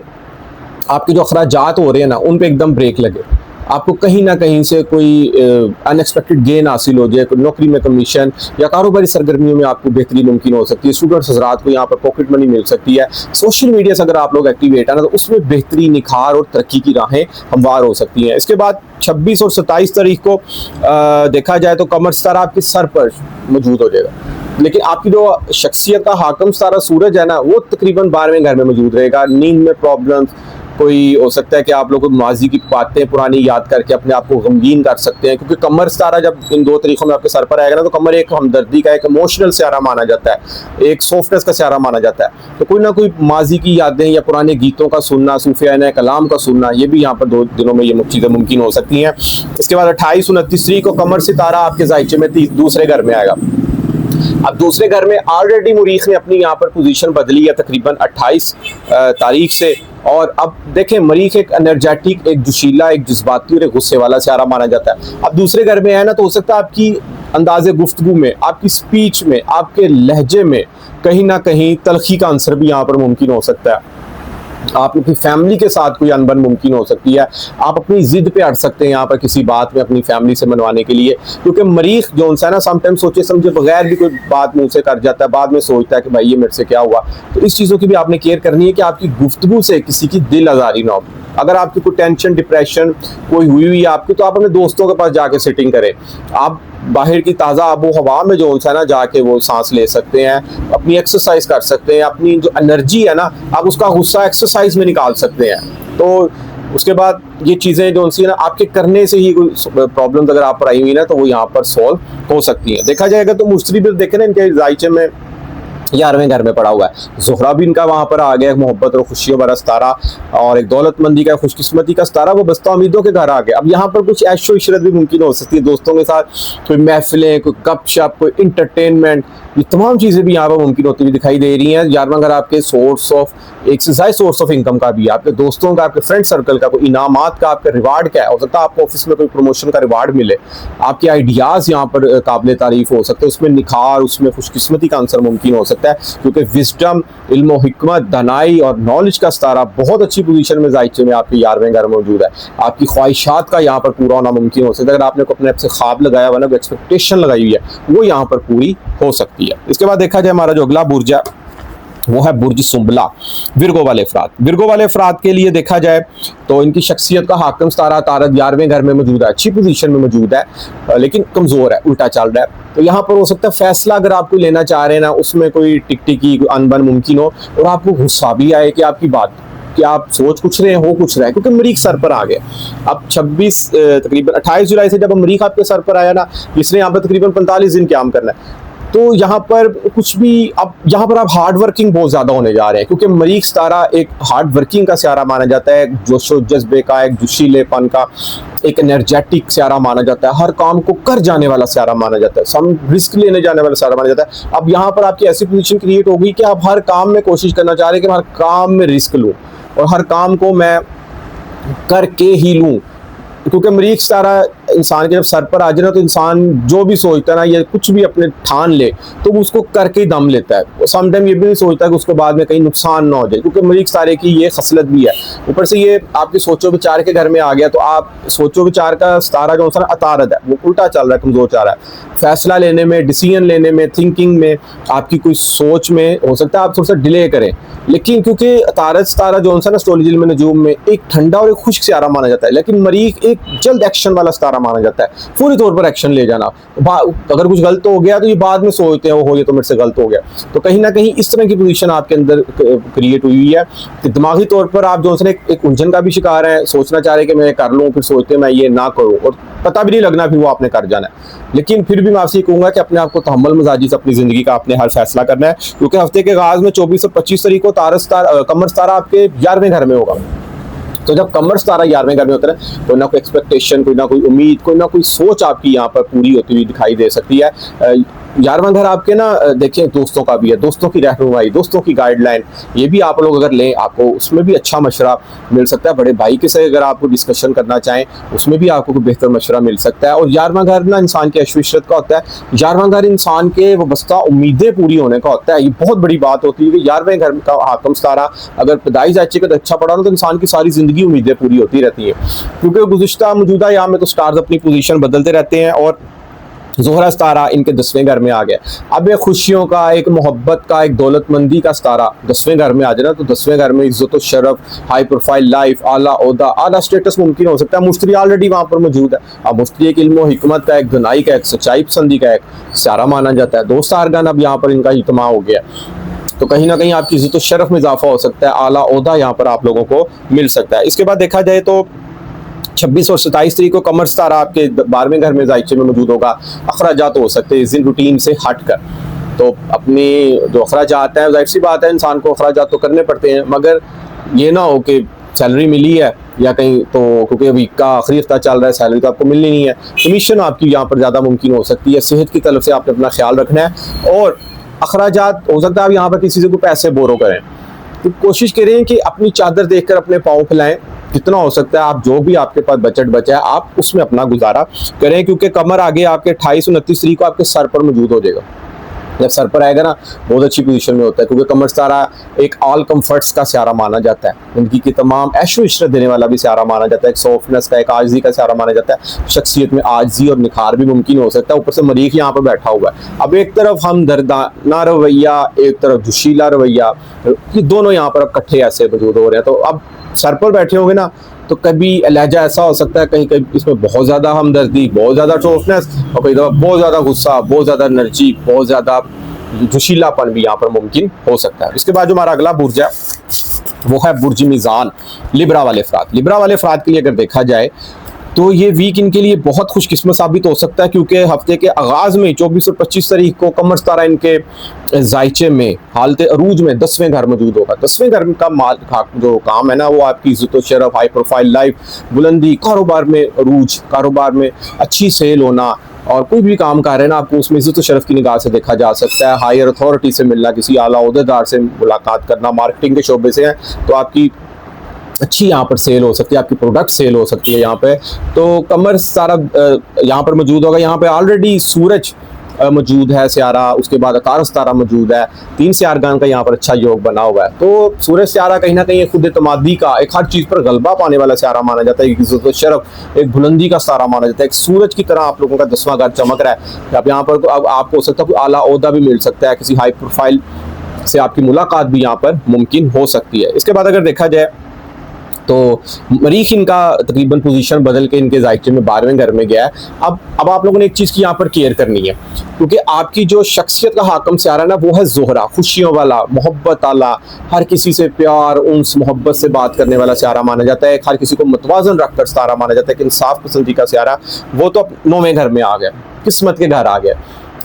आपके जो अखराजात हो रहे हैं ना, उन पे एकदम ब्रेक लगे, आपको कहीं ना कहीं से कोई अनएक्सपेक्टेड गेन हासिल हो जाए, नौकरी में कमीशन या कारोबारी सरगर्मियों में आपको बेहतरी मुमकिन हो सकती है। स्टूडेंट्स हजरात को यहाँ पर पॉकेट मनी मिल सकती है। सोशल मीडिया से अगर आप लोग एक्टिवेट है ना, तो उसमें बेहतरी, निखार और तरक्की की राहें हमवार हो सकती हैं। इसके बाद 26 और 27 तारीख को देखा जाए तो कमर सितारा आपके सर पर मौजूद हो जाएगा, लेकिन आपकी जो शख्सियत का हाकम सितारा सूरज है ना, वो तकरीबन 12वें घर में मौजूद रहेगा। नींद में प्रॉब्लम, कोई हो सकता है कि आप लोग माजी की बातें पुरानी याद करके अपने आप को गमगीन कर सकते हैं, क्योंकि कमर सितारा जब इन 2 तरीकों में आपके सर पर आएगा ना, तो कमर एक हमदर्दी का, एक इमोशनल सियारा माना जाता है, एक सॉफ्टनेस का सियारा माना जाता है। तो कोई ना कोई माजी की यादें या पुराने गीतों का सुनना, सूफियाना कलाम का सुनना, ये भी यहाँ पर 2 दिनों में ये चीज़ें मुमकिन हो सकती हैं। इसके बाद 28 और 29 तारीख को कमर सितारा आपके ज़ायचे में दूसरे घर में आएगा। अब दूसरे घर में ऑलरेडी मरीख ने अपनी यहाँ पर पोजीशन बदली है तकरीबन 28 तारीख से। और अब देखें, मरीख एक एनर्जेटिक, एक जोशीला, एक जज्बाती और एक गुस्से वाला सियारा माना जाता है। अब दूसरे घर में है ना, तो हो सकता है आपकी अंदाज़े गुफ्तगू में, आपकी स्पीच में, आपके लहजे में कहीं ना कहीं तलखी का अंसर भी यहाँ पर मुमकिन हो सकता है। आप अपनी फैमिली के साथ कोई अनबन मुमकिन हो सकती है। आप अपनी जिद पे अड़ सकते हैं यहाँ पर किसी बात में अपनी फैमिली से मनवाने के लिए, क्योंकि मरीख जो है ना, समटाइम सोचे समझे बगैर भी कोई बात मुंह से कर जाता है, बाद में सोचता है कि भाई ये मेरे से क्या हुआ। तो इस चीज़ों की भी आपने केयर करनी है कि आपकी गुफ्तगू से किसी की दिल आज़ारी ना हो। अगर आपकी कोई टेंशन, डिप्रेशन कोई हुई है आपकी, तो आप अपने दोस्तों के पास जाके सिटिंग करें। आप बाहर की ताज़ा आबो हवा में जो है ना जाके वो सांस ले सकते हैं, अपनी एक्सरसाइज कर सकते हैं, अपनी जो एनर्जी है ना, आप उसका गुस्सा एक्सरसाइज में निकाल सकते हैं। तो उसके बाद ये चीज़ें जो सी ना, आपके करने से ही कोई प्रॉब्लम अगर आप पर आई हुई ना, तो वो यहाँ पर सॉल्व हो सकती है। देखा जाएगा तो मुश्तरी भी देखें ना, इनके ज़ायचे में 11वें घर में पड़ा हुआ है। ज़ोहरा भी इनका वहाँ पर आ गया, मोहब्बत और खुशियों भरा सितारा, और एक दौलतमंदी का, खुशकिस्मती का सितारा, वो बस्ता उम्मीदों के घर आ गया। अब यहाँ पर कुछ ऐशो इशरत भी मुमकिन हो सकती है, दोस्तों के साथ कोई महफिलें, कोई गप शप, कोई इंटरटेनमेंट, ये तमाम चीज़ें भी यहाँ पर मुमकिन होती हुई दिखाई दे रही हैं। 11वां घर आपके source of exercise, source of income का भी, आपके दोस्तों का, आपके फ्रेंड सर्कल का, कोई इनामात का, आपके रिवार्ड का है। हो सकता है आपको ऑफिस में कोई प्रमोशन का रिवार्ड मिले, आपके आइडियाज़ यहाँ पर काबिल तारीफ हो सकते हैं, उसमें निखार, उसमें खुशकिस्मती का आंसर मुमकिन हो सकता है, क्योंकि विजडम, इल्म, हिकमत, दानाई और नॉलेज का सितारा बहुत अच्छी पोजीशन में ज़ायचे में आपके 11वें घर मौजूद है। आपकी ख्वाहिशात का यहाँ पर पूरा होना मुमकिन हो सकता है। अगर आपने अपने आप से ख्वाब लगाया हुआ ना, एक्सपेक्टेशन लगाई हुई है, वो यहाँ पर पूरी हो सकती है। इसके बाद देखा जाए हमारा जो अगला बुर्ज है वो है बुर्ज सुंबला, विर्गो वाले अफराद। विर्गो वाले अफराद के लिए देखा जाए तो इनकी शख्सियत का हाकम सितारा तारत 11वें घर में मौजूद है, अच्छी पोजीशन में मौजूद है, लेकिन कमज़ोर है, उल्टा चल रहा है। तो यहाँ पर हो सकता है फैसला अगर आप कोई लेना चाह रहे हैं ना, उसमें कोई टिकटिकी, कोई अनबन मुमकिन हो, और आपको गुस्सा भी आए कि आपकी बात, कि आप सोच कुछ रहे हो कुछ रहे, क्योंकि मरीख सर पर आ गया। अब 26 तकरीबन 28 जुलाई से जब मरीख आपके सर पर आया ना, इसने यहाँ पर तकरीबन 45 दिन काम करना है। तो यहाँ पर कुछ भी, अब यहाँ पर आप हार्ड वर्किंग बहुत ज़्यादा होने जा रहे हैं, क्योंकि मरीख सितारा एक हार्ड वर्किंग का सियारा माना जाता है, जोशो जज्बे का, एक जोशीलेपन का, एक एनर्जेटिक सियारा माना जाता है, हर काम को कर जाने वाला सियारा माना जाता है, सम रिस्क लेने जाने वाला सियारा माना जाता है। अब यहाँ पर आपकी ऐसी पोजीशन क्रिएट होगी कि आप हर काम में कोशिश करना चाह रहे हैं कि हर काम में रिस्क लूँ और हर काम को मैं करके ही लूँ, क्योंकि मरीख सितारा इंसान के जब सर पर आ जाए ना, तो इंसान जो भी सोचता है ना, या कुछ भी अपने ठान ले, तो वो उसको करके ही दम लेता है। वो समटाइम ये भी नहीं सोचता कि उसको बाद में कहीं नुकसान ना हो जाए, क्योंकि मरीख सितारे की ये खसलत भी है। ऊपर से ये आपके सोचो विचार के घर में आ गया, तो आप सोचो विचार का सितारा जो है अतारद है, वो उल्टा चल रहा है, कमजोर चल रहा है। फैसला लेने में, डिसीजन लेने में, थिंकिंग में, आपकी कोई सोच में हो सकता है आप थोड़ा सा डिले करें, लेकिन क्योंकि अतारद सितारा जो है ना एस्ट्रोलॉजी इल्म नजूम में एक ठंडा और एक खुश्क सितारा माना जाता है, लेकिन मरीख एक जल्द एक्शन वाला सितारा माना जाता है, पूरी तौर पर एक्शन ले जाना। अगर कुछ गलत हो गया तो ये बाद में सोचते हैं, वो ये तो मेरे से गलत हो गया। तो कहीं ना कहीं इस तरह की पोजीशन आपके अंदर क्रिएट हुई है कि दिमागी तौर पर आप जो है एक उलझन का भी शिकार है, सोचना चाह रहे हैं कि मैं कर लूँ, फिर सोचते हैं मैं ये ना करूँ, और पता भी नहीं लगना फिर वो आपने कर जाना है। लेकिन फिर भी मैं आपसे कहूँगा कि अपने आप को तहम्मुल मजाजी से अपनी ज़िंदगी का आपने हर फैसला करना है, क्योंकि हफ्ते के आगाज़ में 24 से 25 तारीख को कमर सितारा आपके 11वें घर में होगा, तो जब कमर सितारा 11वें घर में होता है कोई ना कोई एक्सपेक्टेशन, कोई ना कोई उम्मीद, कोई ना कोई सोच आपकी यहाँ पर पूरी होती हुई दिखाई दे सकती है। 11वां घर आपके ना देखिए दोस्तों का भी है, दोस्तों की रहनुमाई, दोस्तों की गाइडलाइन, ये भी आप लोग अगर लें आपको उसमें भी अच्छा मशवरा मिल सकता है। बड़े भाई के से अगर आपको डिस्कशन करना चाहें उसमें भी आपको कोई बेहतर मशवरा मिल सकता है। और 11वां घर ना इंसान की ऐश-व-इशरत का होता है। 11वां घर इंसान के वबस्ता उम्मीदें पूरी होने का होता है। ये बहुत बड़ी बात होती है कि 11वें घर का हाकम सितारा अगर पैदाइश अच्छे का अच्छा पड़ा ना तो इंसान की सारी जिंदगी उम्मीदें पूरी होती रहती हैं, क्योंकि गुज़िश्ता मौजूदा यहाँ में तो स्टार्स अपनी पोजीशन बदलते रहते हैं और ज़ोहरा सितारा इनके 10वें घर में आ गया। अब एक खुशियों का, एक मोहब्बत का, एक दौलतमंदी का सितारा 10वें घर में आ जाए ना तो 10वें घर में इज्जत और शरफ, हाई प्रोफाइल लाइफ, आला ओहदा, आला स्टेटस मुमकिन हो सकता है। मुश्तरी ऑलरेडी वहाँ पर मौजूद है। अब मुश्तरी एक इल्म हिकमत का, एक धनाई का, एक सच्चाई पसंदी का एक सितारा माना जाता है। 2 स्टारगन अब यहाँ पर इनका इज्तिमा हो गया, तो कहीं ना कहीं आपकी इज्जत और शरफ में इजाफा हो सकता है, आला ओहदा यहाँ पर आप लोगों को मिल सकता है। इसके बाद देखा जाए तो 26 और 27 तारीख को कमर सितारा आपके 12वें घर में जायचे में मौजूद होगा। अखराजात हो सकते हैं इस दिन रूटीन से हट कर, तो अपनी जो अखराजात हैं जाहिर सी बात है इंसान को अखराजात तो करने पड़ते हैं, मगर ये ना हो कि सैलरी मिली है या कहीं तो क्योंकि वीक का आखिरी हफ्ता चल रहा है सैलरी तो आपको मिलनी नहीं है, कमीशन आपकी यहाँ पर ज़्यादा मुमकिन हो सकती है। सेहत की तरफ से आपने अपना ख्याल रखना है और अखराजात हो सकता है आप यहाँ पर किसी से कोई पैसे बोरो करें, तो कोशिश करें कि अपनी चादर देखकर अपने पाँव फैलाएं। जितना हो सकता है आप जो भी आपके पास बजट बचा है आप उसमें अपना गुजारा करें, क्योंकि कमर आगे आपके 28 और 29 तारीख को आपके सर पर मौजूद हो जाएगा। जब सर पर आएगा ना बहुत अच्छी पोजीशन में होता है, क्योंकि कमर सितारा एक ऑल कंफर्ट्स का सितारा माना जाता है। जिंदगी की तमाम ऐशो इशरत देने वाला भी सितारा माना जाता है। एक सॉफ्टनेस का, एक आजिज़ी का सितारा माना जाता है। शख्सियत में आजिज़ी और निखार भी मुमकिन हो सकता है। ऊपर से मरीख यहाँ पर बैठा हुआ है। अब एक तरफ हम दर्दाना रवैया, एक तरफ जोशीला रवैया, ये दोनों यहाँ पर अब इकट्ठे ऐसे मौजूद हो रहे हैं। तो अब सर पर बैठे होंगे ना तो कभी लहजा ऐसा हो सकता है कहीं कहीं इसमें बहुत ज़्यादा हमदर्दी, बहुत ज़्यादा सॉफ्टनेस और कई दफ़ा बहुत ज़्यादा गुस्सा, बहुत ज़्यादा एनर्जी, बहुत ज़्यादा जोशीलापन भी यहाँ पर मुमकिन हो सकता है। इसके बाद जो हमारा अगला बुर्ज है वो है बुर्ज मीज़ान, लिब्रा वाले अफराद। लिब्रा वाले अफराद के लिए अगर देखा जाए तो ये वीक इनके लिए बहुत खुशकिस्मत साबित हो सकता है, क्योंकि हफ्ते के आगाज़ में 24 और 25 तारीख को कमर सितारा इनके जायचे में हालत अरूज में 10वें घर मौजूद होगा। 10वें घर का माल जो काम है ना वो आपकी इज्जत और शरफ, हाई प्रोफाइल लाइफ, बुलंदी, कारोबार में अरूज, कारोबार में अच्छी सेल होना और कोई भी काम कर रहे हैं ना आपको उसमें इज्जत और शरफ की निगाह से देखा जा सकता है। हायर अथॉरिटी से मिलना, किसी आला ओहदेदार से मुलाकात करना, मार्केटिंग के शोबे से है तो आपकी अच्छी यहाँ पर सेल हो सकती है, आपकी प्रोडक्ट सेल हो सकती है यहाँ पे। तो कमर सितारा यहाँ पर मौजूद होगा। यहाँ पे ऑलरेडी सूरज मौजूद है सियारा, उसके बाद अकार सितारा मौजूद है। 3 सियारगान का यहाँ पर अच्छा योग बना हुआ है। तो सूरज सियारा कहीं ना कहीं खुद एतमादी का, एक हर चीज़ पर गलबा पाने वाला सियारा माना जाता है। एक इज्जत और शरफ, एक बुलंदी का सितारा माना जाता है। एक सूरज की तरह आप लोगों का 10वां घर चमक रहा है। अब यहाँ पर आपको हो सकता है कोई आला ओहदा भी मिल सकता है, किसी हाई प्रोफाइल से आपकी मुलाकात भी यहाँ पर मुमकिन हो सकती है। इसके बाद अगर देखा जाए तो मरीख इनका तकरीबन पोजीशन बदल के इनके जायचे में 12वें घर में गया है। अब आप लोगों ने एक चीज़ की यहाँ पर केयर करनी है, क्योंकि आपकी जो शख्सियत का हाकम सियारा ना वो है ज़ोहरा, खुशियों वाला, मोहब्बत वाला, हर किसी से प्यार उन्स मोहब्बत से बात करने वाला सियारा माना जाता है। हर किसी को मतवाजन रखकर सितारा माना जाता है कि इंसाफ पसंदी का सियारा वो तो 9वें घर में आ गया, किस्मत के घर आ गया।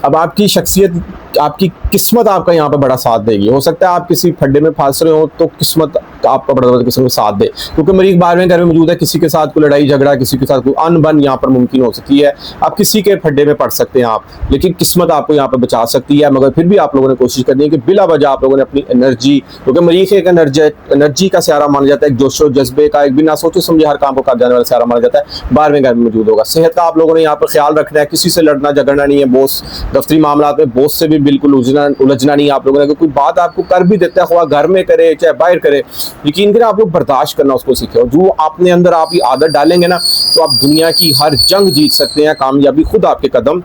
अब आपकी शख्सियत, आपकी किस्मत आपका यहाँ पे बड़ा साथ देगी। हो सकता है आप किसी खड्डे में फंस रहे हो तो किस्मत आपका बड़ा किस्म में साथ दे, क्योंकि मरीज 12वें घर में मौजूद है। किसी के साथ कोई लड़ाई झगड़ा, किसी के साथ कोई अनबन यहाँ पर मुमकिन हो सकती है। आप किसी के खड्डे में पड़ सकते हैं आप, लेकिन किस्मत आपको यहाँ पर बचा सकती है। मगर फिर भी आप लोगों ने कोशिश करनी है कि बिला वजह आप लोगों ने अपनी एनर्जी, क्योंकि मरीज एक एनर्जी का सियारा माना जाता है, एक जोशो जज्बे का, एक बिना सोचे समझे हर काम को कर जाने वाला सियारा माना जाता है। 12वें घर में मौजूद होगा। सेहत का आप लोगों ने यहाँ पर ख्याल रखना है, किसी से लड़ना झगड़ना नहीं है। बॉस, दफ्तरी मामला में बॉस से भी बिल्कुल उलझना नहीं है आप लोगों ने। कोई बात आपको कर भी देता है, घर में करे चाहे बाहर करे, यकीन करें आप लोग बर्दाश्त करना उसको सीखे। और जो आपने अंदर आप ये आदत डालेंगे ना तो आप दुनिया की हर जंग जीत सकते हैं। कामयाबी खुद आपके कदम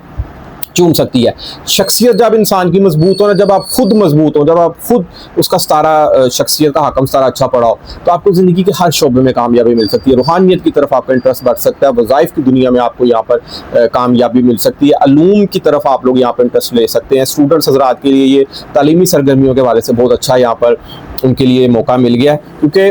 चूम सकती है। शख्सियत जब इंसान की मजबूत हो ना, जब आप खुद मजबूत हो, जब आप खुद उसका सितारा, शख्सियत का हाकम सितारा अच्छा पड़ा हो, तो आपको ज़िंदगी के हर शोबे में कामयाबी मिल सकती है। रूहानियत की तरफ आपका इंटरेस्ट बढ़ सकता है। वज़ाइफ की दुनिया में आपको यहाँ पर कामयाबी मिल सकती है। अलूम की तरफ आप लोग यहाँ पर इंटरेस्ट ले सकते हैं। स्टूडेंट्स हज़रात के लिए ये तालीमी सरगर्मियों के हवाले से बहुत अच्छा यहाँ पर उनके लिए मौका मिल गया है, क्योंकि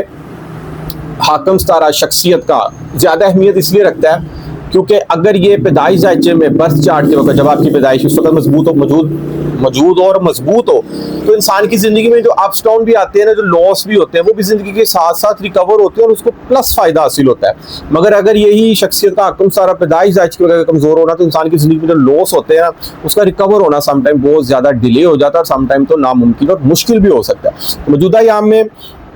हाकम सितारा शख्सियत का ज़्यादा अहमियत इसलिए रखता है क्योंकि अगर ये पैदाइश जायचे में बर्थ चार्ट के वक्त जब आपकी पैदाइश उस वक्त मजबूत मौजूद हो और मजबूत हो, तो इंसान की ज़िंदगी में जो अप्स डाउन भी आते हैं ना, जो लॉस भी होते हैं, वो भी ज़िंदगी के साथ साथ रिकवर होते हैं और उसको प्लस फ़ायदा हासिल होता है। मगर अगर यही शख्सियत का हकम सारा पैदाइश जायज की वजह से कमज़ोर होना, तो इंसान की ज़िंदगी में जो लॉस होते हैं ना, उसका रिकवर होना समटाइम बहुत ज़्यादा डिले हो जाता है और समटाइम तो नामुमकिन और मुश्किल भी हो सकता है। मौजूदा याम में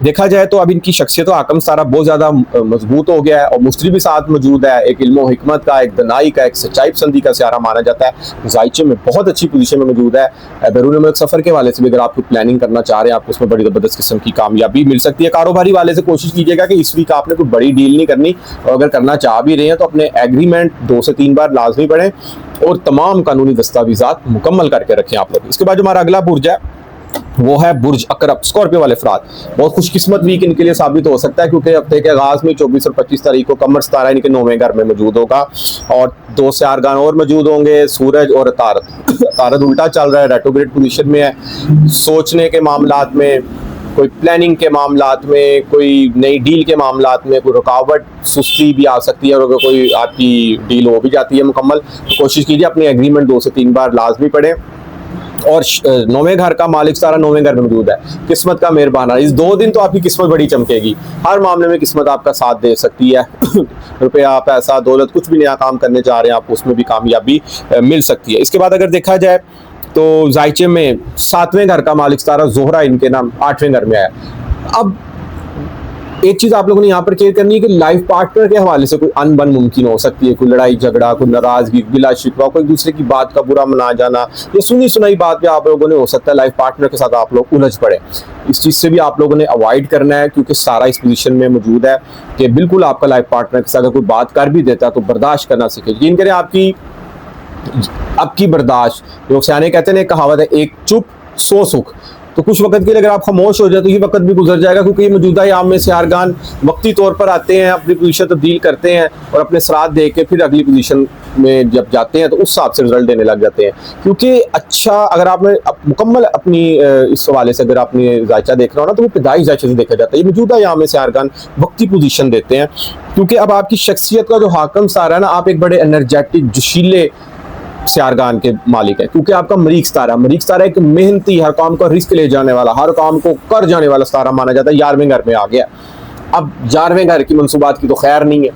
देखा जाए तो अब इनकी शख्सियत का हकम सारा बहुत ज़्यादा मजबूत हो गया है और मुश्तरी भी साथ मौजूद है। एक इल्म हिकमत का, एक दनाई का, एक सच्चाई पसंदी का सियारा माना जाता है। जायचे में बहुत अच्छी पोजीशन में मौजूद है। बैरून मुल्क सफ़र के वाले से भी अगर आप कुछ प्लानिंग करना चाह रहे हैं, आपको उसमें बड़ी ज़बरदस्त किस्म की कामयाबी मिल सकती है। कारोबारी वाले से कोशिश कीजिएगा कि इस वीक आपने कोई बड़ी डील नहीं करनी, और अगर करना चाह भी रहे हैं तो अपने एग्रीमेंट 2 से 3 बार लाजमी पढ़ें और तमाम कानूनी दस्तावेजात मुकम्मल करके रखें आप लोग। इसके बाद जो हमारा अगला बुर्ज है वो है बुर्ज अकरब। स्कॉर्पियो वाले अफराद, बहुत खुशकिस्मत वीक इनके लिए साबित हो सकता है, क्योंकि हफ्ते के आगाज में 24 और 25 तारीख को कमर सितारा इनके 9वें घर में मौजूद होगा और 2 से 4 गान और मौजूद होंगे। सूरज और तारद उल्टा चल रहा है, रेट्रोग्रेड पोजीशन में है। सोचने के मामलात में, कोई प्लानिंग के मामलात में, कोई नई डील के मामलात में कोई रुकावट, सुस्ती भी आ सकती है। और अगर कोई आपकी डील हो भी जाती है मुकम्मल, तो कोशिश कीजिए अपनी एग्रीमेंट 2 से 3 बार लाजमी पढ़ें। और 9वें घर का मालिक सारा 9वें घर में मौजूद है। किस्मत का मेहरबान, इस 2 दिन तो आपकी किस्मत बड़ी चमकेगी। हर मामले में किस्मत आपका साथ दे सकती है। रुपया, पैसा, दौलत, कुछ भी नया काम करने जा रहे हैं आप, उसमें भी कामयाबी मिल सकती है। इसके बाद अगर देखा जाए तो जायचे में 7वें घर का मालिक सारा जोहरा इनके नाम 8वें घर में आया। अब एक चीज आप लोगों ने यहाँ पर क्लियर करनी है कि लाइफ पार्टनर के हवाले से कोई अनबन मुमकिन हो सकती है। कोई लड़ाई झगड़ा, कोई नाराजगी, गिला शिकवा, कोई दूसरे की बात का बुरा मना जाना, या सुनी सुनाई बात पे आप लोगों ने हो सकता है लाइफ पार्टनर के साथ आप लोग उलझ पड़े। इस चीज से भी आप लोगों ने अवॉइड करना है, क्योंकि सारा इस पोजीशन में मौजूद है कि बिल्कुल आपका लाइफ पार्टनर के साथ अगर कोई बात कर भी देता है तो बर्दाश्त करना सीखे। यकीन करें, आपकी बर्दाश्त, लोग सियाने कहते हैं, कहावत है, एक चुप 100 सुख। तो कुछ वक्त के लिए अगर आप खामोश हो जाए तो ये वक्त भी गुजर जाएगा, क्योंकि मौजूदा याम में सियारगान वक्ती तौर पर आते हैं, अपनी पोजीशन तब्दील करते हैं और अपने सरात दे के फिर अगली पोजीशन में जब जाते हैं तो उस हिसाब से रिजल्ट देने लग जाते हैं। क्योंकि अच्छा, अगर आपने मुकम्मल अपनी इस हवाले से अगर आपने जायचा देखना हो ना, तो वो पैदाइश जायचे से देखा जाता है। ये मौजूदा याम में सियारगान वक्ती पोजीशन देते हैं, क्योंकि अब आपकी शख्सियत का जो हाकम सारा है ना, आप एक बड़े एनर्जेटिक, जोशीले सियारगान के मालिक है। क्योंकि आपका मरीख सितारा एक मेहनती, हर काम का रिस्क ले जाने वाला, हर काम को कर जाने वाला सितारा माना जाता है। 11वें घर में आ गया। अब 11वें घर की मनसूबात की तो खैर नहीं है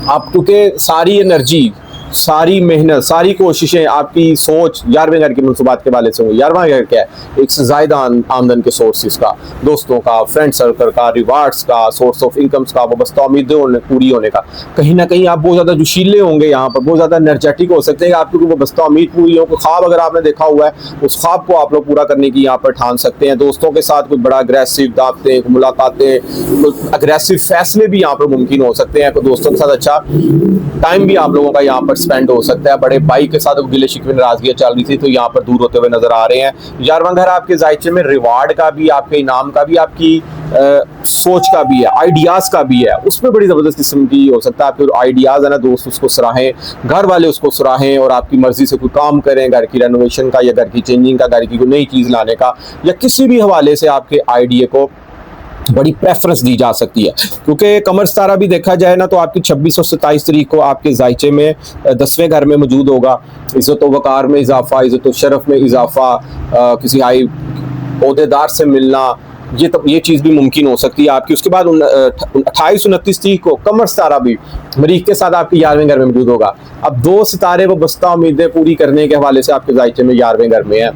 आप, क्योंकि सारी एनर्जी, सारी मेहनत, सारी कोशिशें, आपकी सोच 11वें घर की मनसूबात के वाले से होंगी। 11वां घर क्या है? एक से ज़्यादा आमदन के सोर्सेज का, दोस्तों का, फ्रेंड सर्कल का, रिवार्ड्स का, सोर्स ऑफ इनकम्स का, वाबस्ता उम्मीदें पूरी होने का। कहीं ना कहीं आप बहुत ज़्यादा जोशीले होंगे यहाँ पर, बहुत ज़्यादा एनर्जेटिक हो सकते हैं। आपकी कोई वाबस्ता उम्मीद पूरी हो, कोई ख्वाब अगर आपने देखा हुआ है, उस ख्वाब को आप लोग पूरा करने की यहाँ पर ठान सकते हैं। दोस्तों के साथ कोई बड़ा अग्रेसिव दावतें, मुलाकातें, अग्रेसिव फैसले भी यहाँ पर मुमकिन हो सकते हैं। दोस्तों के साथ अच्छा टाइम भी आप लोगों का यहाँ पर स्पेंड हो सकता है। बड़े भाई के साथ गिले शिकवे नाराजगी चल रही थी तो यहाँ पर दूर होते हुए नजर आ रहे हैं। 11वां घर आपके जायचे में रिवार्ड का भी, आपके इनाम का भी, आपकी सोच का भी है, आइडियाज का भी है। उसमें बड़ी जबरदस्त किस्म की हो सकता है आपके आइडियाज है ना, दोस्त उसको सराहें, घर वाले उसको सराहें और आपकी मर्जी से कोई काम करें, घर की रेनोवेशन का या घर की चेंजिंग का, घर की कोई नई चीज लाने का, या किसी भी हवाले से आपके आइडिया को बड़ी प्रेफरेंस दी जा सकती है। क्योंकि कमर सितारा भी देखा जाए ना, तो आपकी 26 और 27 तारीख को आपके जायचे में 10वें घर में मौजूद होगा। इज़्ज़त व वक़ार में इजाफा, इज़्ज़त व शरफ में इजाफा, किसी हाई ओहदेदार से मिलना, ये चीज़ भी मुमकिन हो सकती है आपकी। उसके बाद 28 29 तारीख को कमर सितारा भी मरीख के साथ आपके 11वें घर में मौजूद होगा। अब 2 सितारे व बस्ता उम्मीदें पूरी करने के हवाले से आपके जायचे में 11वें घर में है,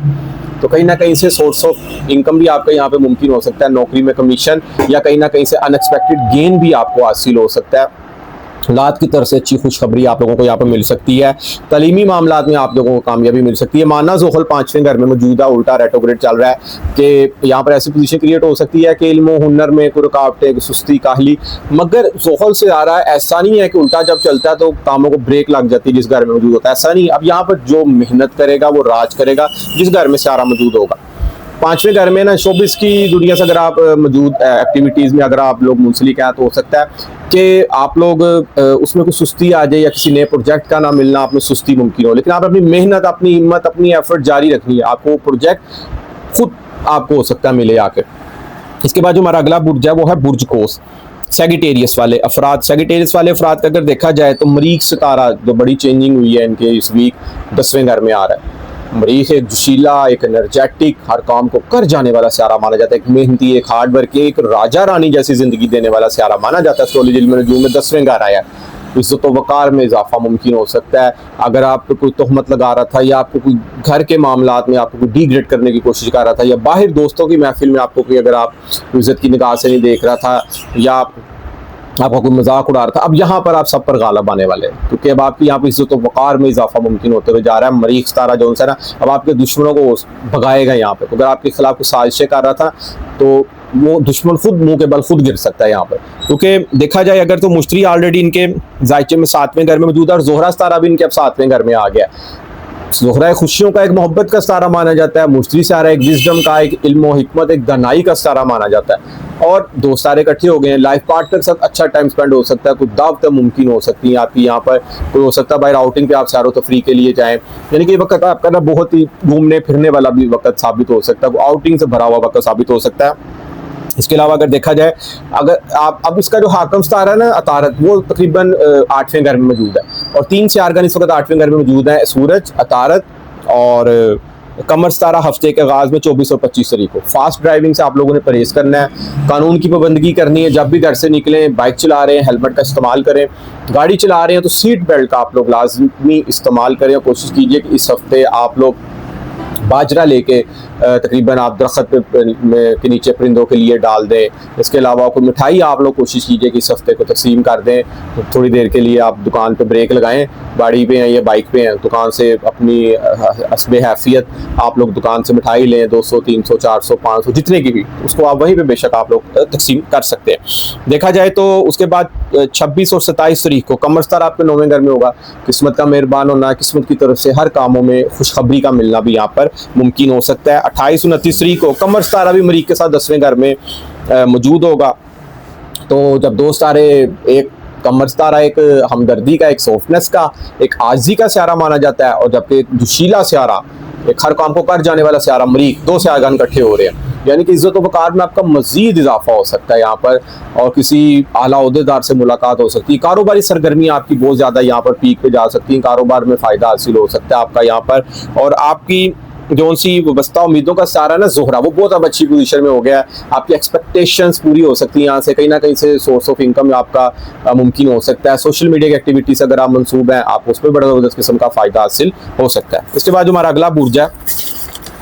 तो कहीं ना कहीं से सोर्स ऑफ इनकम भी आपका यहाँ पे मुमकिन हो सकता है। नौकरी में कमीशन या कहीं ना कहीं से अनएक्सपेक्टेड गेन भी आपको हासिल हो सकता है। लात की तरफ से अच्छी खुशखबरी आप लोगों को यहाँ पर मिल सकती है। तालीमी मामलात में आप लोगों को कामयाबी मिल सकती है। माना ज़ुहल 5वें घर में मौजूदा उल्टा रेट्रोग्रेड चल रहा है कि यहाँ पर ऐसी पोजीशन क्रिएट हो सकती है कि इल्म हुनर में कोई रुकावटें, सुस्ती, काहली। मगर ज़ुहल से आ रहा है, ऐसा नहीं है कि उल्टा जब चलता है तो कामों को ब्रेक लग जाती है जिस घर में मौजूद होता है, ऐसा नहीं। अब यहाँ पर जो मेहनत करेगा वो राज करेगा जिस घर में सारा मौजूद होगा। 5वें घर में ना शोबिस की दुनिया से अगर आप मौजूद एक्टिविटीज़ में अगर आप लोग मुंसलिक हैं तो हो सकता है कि आप लोग उसमें कुछ सुस्ती आ जाए या किसी नए प्रोजेक्ट का ना मिलना आप में सुस्ती मुमकिन हो। लेकिन आप अपनी मेहनत, अपनी हिम्मत, अपनी एफर्ट जारी रखनी है, आपको प्रोजेक्ट खुद आपको हो सकता है मिले आके। इसके बाद जो हमारा अगला बुर्ज है वो है बुर्ज कोस। सेगिटेरियस वाले अफराद का अगर देखा जाए तो मरीख सितारा जो बड़ी चेंजिंग हुई है इनके इस वीक 10वें घर में आ रहा है। मरीख एक जोशीला, एक एनर्जेटिक, हर काम को कर जाने वाला सियारा माना जाता है। एक मेहनती, एक हार्ड वर्क, एक राजा रानी जैसी जिंदगी देने वाला सियारा माना जाता है। एस्ट्रोलॉजी इल्म नजूम में 10वें घर आया है। इज्जत वक़ार में इजाफा मुमकिन हो सकता है। अगर आप पे कोई तोहमत लगा रहा था, या आपको कोई घर के मामलात में आपको कोई डिग्रेड करने की कोशिश कर रहा था, या बाहर दोस्तों की महफिल में आपको कोई, अगर आप इज्जत की निगाह से नहीं देख रहा था, या आपका कोई मजाक उड़ा रहा था, अब यहाँ पर आप सब पर गालिब आने वाले हैं, क्योंकि अब आपकी यहाँ पर इज्जत वक़ार में इजाफा मुमकिन होते हुए जा रहा है। मरीख सितारा जो है ना, अब आपके दुश्मनों को भगाएगा यहाँ पे। अगर आपके खिलाफ कुछ साजिशें कर रहा था, तो वो दुश्मन खुद मुंह के बल खुद गिर सकता है यहाँ पर। क्योंकि देखा जाए अगर, तो मुश्तरी ऑलरेडी इनके जायचे में 7वें घर में मौजूद है, और जोहरा सितारा भी इनके अब 7वें घर में आ गया। जोहरा खुशियों का, एक मोहब्बत का सितारा माना जाता है। मुश्तरी सितारा एक विजडम का, एक इल्म और हिकमत, एक दानाई का सितारा माना जाता है। और दो सितारे इकट्ठे हो गए हैं। लाइफ पार्टनर के साथ अच्छा टाइम स्पेंड हो सकता है। कुछ दावतें मुमकिन हो सकती हैं आपकी यहाँ पर। कोई हो सकता है बाहर आउटिंग पे आप सैरो तफरी के लिए जाएं, यानी कि ये वक्त आपका ना बहुत ही घूमने फिरने वाला भी वक्त साबित हो सकता है। आउटिंग से भरा हुआ वक्त साबित हो सकता है। इसके अलावा अगर देखा जाए, अगर आप अब इसका जो हाकम सितारा है ना अतारत, वो तकरीबन 8वें घर में मौजूद है। और 3 सियारगन इस वक्त 8वें घर में मौजूद है, सूरज, अतारत और कमर सितारा। हफ्ते के आगाज में 24 और 25 तारीख को। फास्ट ड्राइविंग से आप लोगों ने परहेज करना है, कानून की पाबंदगी करनी है। जब भी घर से निकलें, बाइक चला रहे हैं, हेलमेट का इस्तेमाल करें। गाड़ी चला रहे हैं तो सीट बेल्ट का आप लोग लाजमी इस्तेमाल करें। और कोशिश कीजिए कि इस हफ्ते आप लोग बाजरा लेके तकरीबन आप दरख्त के नीचे परिंदों के लिए डाल दें। इसके अलावा कोई मिठाई आप लोग कोशिश कीजिए कि इस हफ्ते को तकसीम कर दें। तो थोड़ी देर के लिए आप दुकान पे ब्रेक लगाएं, गाड़ी पे हैं या बाइक पे हैं, दुकान से अपनी हस्बे हैसियत आप लोग दुकान से मिठाई लें, 200, 300, 400, 500 जितने की भी, उसको आप वहीं पे बेशक आप लोग तकसीम कर सकते हैं। देखा जाए तो उसके बाद 26 और 27 तारीख को कमर सितारा आपके 9वें घर में होगा। किस्मत का मेहरबान होना, किस्मत की तरफ से हर कामों में खुशखबरी का मिलना भी यहाँ पर मुमकिन हो सकता है। 28 और 29 तारीख को कमर सितारा भी मरीख के साथ 10वें घर में मौजूद होगा। तो जब दो सितारे, एक कमर सितारा एक हमदर्दी का, एक सॉफ्टनेस का, एक आजी का सियारा माना जाता है, और जबकि एक जोशीला सियारा, एक हर काम को कर जाने वाला सियारा मरीख, 2 सियारगन इकट्ठे हो रहे हैं। यानी कि इज्जत वक़ार में आपका मजीद इजाफा हो सकता है यहाँ पर, और किसी आला ओहदेदार से मुलाकात हो सकती है। कारोबारी सरगर्मी आपकी बहुत ज़्यादा यहाँ पर पीक पे जा सकती है। कारोबार में फ़ायदा हासिल हो सकता है आपका यहाँ पर। और आपकी जो सी वस्ता उम्मीदों का सारा ना जोहरा, वो बहुत अब अच्छी पोजीशन में हो गया है। आपकी एक्सपेक्टेशंस पूरी हो सकती हैं यहाँ से, कहीं ना कहीं से सोर्स ऑफ इनकम आपका मुमकिन हो सकता है। सोशल मीडिया की एक्टिविटीज अगर आप मंसूब हैं, आप उस पर बड़ा ज़बरदस्त किस्म का फ़ायदा हासिल हो सकता है। इसके बाद जो हमारा अगला बुर्ज है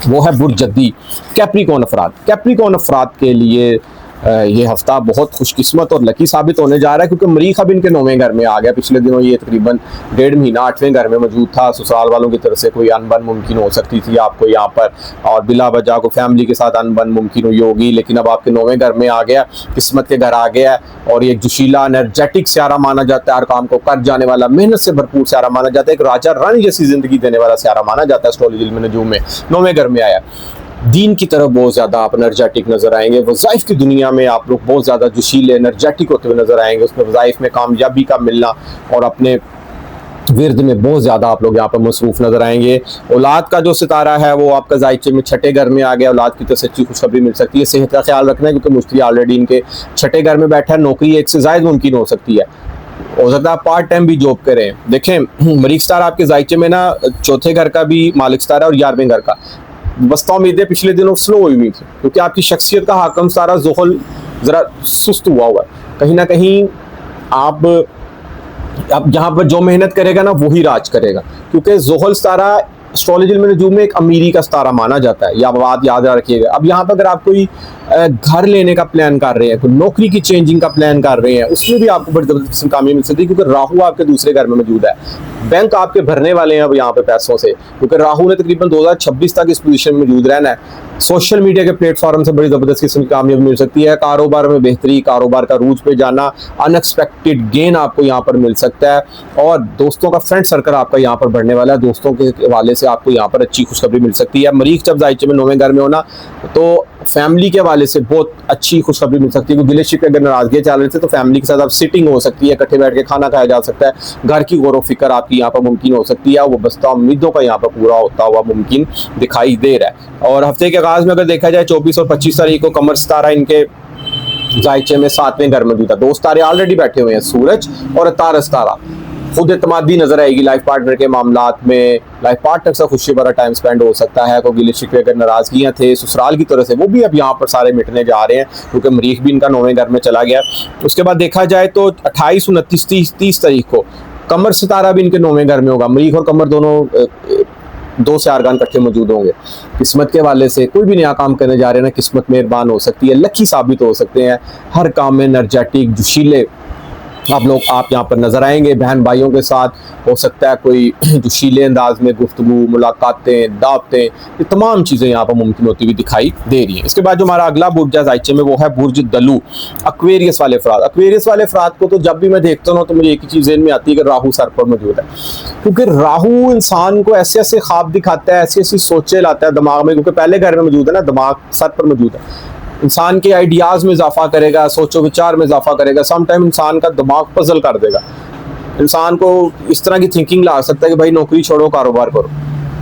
वो है बुर्ज जद्दी, कैप्रिकॉर्न अफराद। कैप्रिकॉर्न अफराद के लिए ये हफ्ता बहुत खुशकिस्मत और लकी साबित होने जा रहा है, क्योंकि मरीख अब इनके 9वें घर में आ गया। पिछले दिनों ये तकरीबन 1.5 महीना 8वें घर में मौजूद था। ससुराल वालों की तरफ से कोई अनबन मुमकिन हो सकती थी आपको यहाँ पर, और बिला वजह को फैमिली के साथ अनबन मुमकिन हुई होगी। लेकिन अब आपके 9वें घर में आ गया, किस्मत के घर आ गया, और ये जोशीला एनर्जेटिक सियारा माना जाता है। हर काम को कर जाने वाला, मेहनत से भरपूर सियारा माना जाता है। एक राजा रानी जैसी जिंदगी देने वाला सियारा माना जाता है। एस्ट्रोलॉजी इल्म नजूम में 9वें घर में आया। दीन की तरफ बहुत ज़्यादा आप एनर्जेटिक नज़र आएंगे। वज़ाइफ की दुनिया में आप लोग बहुत ज़्यादा जोशीले एनर्जेटिक होते हुए नज़र आएंगे। उसमें वज़ाइफ में कामयाबी का मिलना, और अपने विरद में बहुत ज़्यादा आप लोग यहाँ पर मसरूफ़ नज़र आएंगे। औलाद का जो सितारा है वो आपका जायचे में 6ठे घर में आ गया। औलाद की तरफ से अच्छी खुशखबरी मिल सकती है। सेहत का ख्याल रखना है, क्योंकि मुश्तरी ऑलरेडी इनके 6ठे घर में बैठा है। नौकरी एक से ज़ायद मुमकिन हो सकती है। हो सकता है आप पार्ट टाइम भी जॉब करें। देखें, मरीख सितारा आपके जायचे में ना 4थे घर का भी मालिक सितारा और 11वें घर का। वस्ता उम्मीदें पिछले दिनों स्लो हुई थी, क्योंकि आपकी शख्सियत का हाकम सारा ज़ुहल ज़रा सुस्त हुआ हुआ है। कहीं ना कहीं आप यहाँ पर जो मेहनत करेगा ना वही राज करेगा, क्योंकि ज़ुहल सितारा एस्ट्रोलॉजी में नजूम में एक अमीरी का सितारा माना जाता है। यह बात याद रखिएगा। अब यहाँ पर अगर आप कोई घर लेने का प्लान कर रहे हैं, कोई नौकरी की चेंजिंग का प्लान कर रहे हैं, उसमें भी आपको बड़ी जबरदस्त कामयाबी मिल सकती है, क्योंकि राहु आपके दूसरे घर में मौजूद है। बैंक आपके भरने वाले हैं अब यहाँ पे पैसों से, क्योंकि राहु ने तकरीबन 2026 तक इस पोजीशन में मौजूद रहना है। सोशल मीडिया के प्लेटफॉर्म से बड़ी जबरदस्त किस्म की कामयाबी मिल सकती है। कारोबार में बेहतरी, कारोबार का रूज पे जाना, अनएक्सपेक्टेड गेन आपको यहाँ पर मिल सकता है। और दोस्तों का फ्रेंड सर्कल आपका यहाँ पर बढ़ने वाला है। दोस्तों के हवाले से आपको यहाँ पर अच्छी खुशखबरी मिल सकती है। मरीख जब जायचे में 9वें घर में होना, तो फैमिली के हवाले से बहुत अच्छी खुशखबरी मिल सकती है। क्योंकि रिलेशनशिप के अगर नाराजगी चल रही थी, तो फैमिली के साथ आप सिटिंग हो सकती है, इकट्ठे बैठ के खाना खाया जा सकता है। घर की गौर फिक्र आपकी यहाँ पर मुमकिन हो सकती है। वो बस्ता उम्मीदों का यहाँ पर पूरा होता हुआ मुमकिन दिखाई दे रहा है। और हफ्ते के आगाज में अगर देखा जाए 24 और 25 तारीख को कमर सितारा इनके जायचे में 7वें घर में भी था। 2 सितारे ऑलरेडी बैठे हुए हैं, सूरज और तारा सितारा। खुद एतमादी नजर आएगी लाइफ पार्टनर के मामलात में, लाइफ पार्टनर से खुशी भरा टाइम स्पेंड हो सकता है। कोई गिले शिकवे अगर नाराजगियाँ थे ससुराल की तरफ से वो भी अब यहाँ पर सारे मिटने जा रहे हैं, क्योंकि मरीख भी इनका 9वें घर में चला गया। उसके बाद देखा जाए तो 28, 29, 30 तारीख को कमर सितारा भी इनके 9वें घर में होगा। मरीख और कमर दोनों 2 से आरगान इकट्ठे मौजूद होंगे। किस्मत के वाले से कोई भी नया काम करने जा रहे हैं ना, किस्मत मेहरबान हो सकती है, लकी साबित हो सकते हैं। हर काम में एनर्जेटिक जोशीले आप यहाँ पर नजर आएंगे। बहन भाइयों के साथ हो सकता है कोई जोशीले अंदाज में गुफ्तगू, मुलाकातें, दावतें, ये तमाम चीज़ें यहाँ पर मुमकिन होती हुई दिखाई दे रही हैं। इसके बाद जो हमारा अगला बुर्ज है ज़ायचे में वो है बुर्ज दलू, एक्वेरियस वाले अफराद। एक्वेरियस वाले अफराद को तो जब भी मैं देखता हूँ तो मुझे एक ही चीज़ ज़हन में आती है कि राहु सर पर मौजूद है, क्योंकि राहु इंसान को ऐसे ऐसे ख्वाब दिखाता है, ऐसी ऐसी सोचें लाता है दिमाग में, क्योंकि पहले घर में मौजूद है ना, दिमाग सर पर मौजूद है। इंसान के आइडियाज़ में इजाफा करेगा, सोचो विचार में इजाफा करेगा। सम टाइम इंसान का दिमाग पजल कर देगा, इंसान को इस तरह की थिंकिंग ला सकता है कि भाई नौकरी छोड़ो कारोबार करो।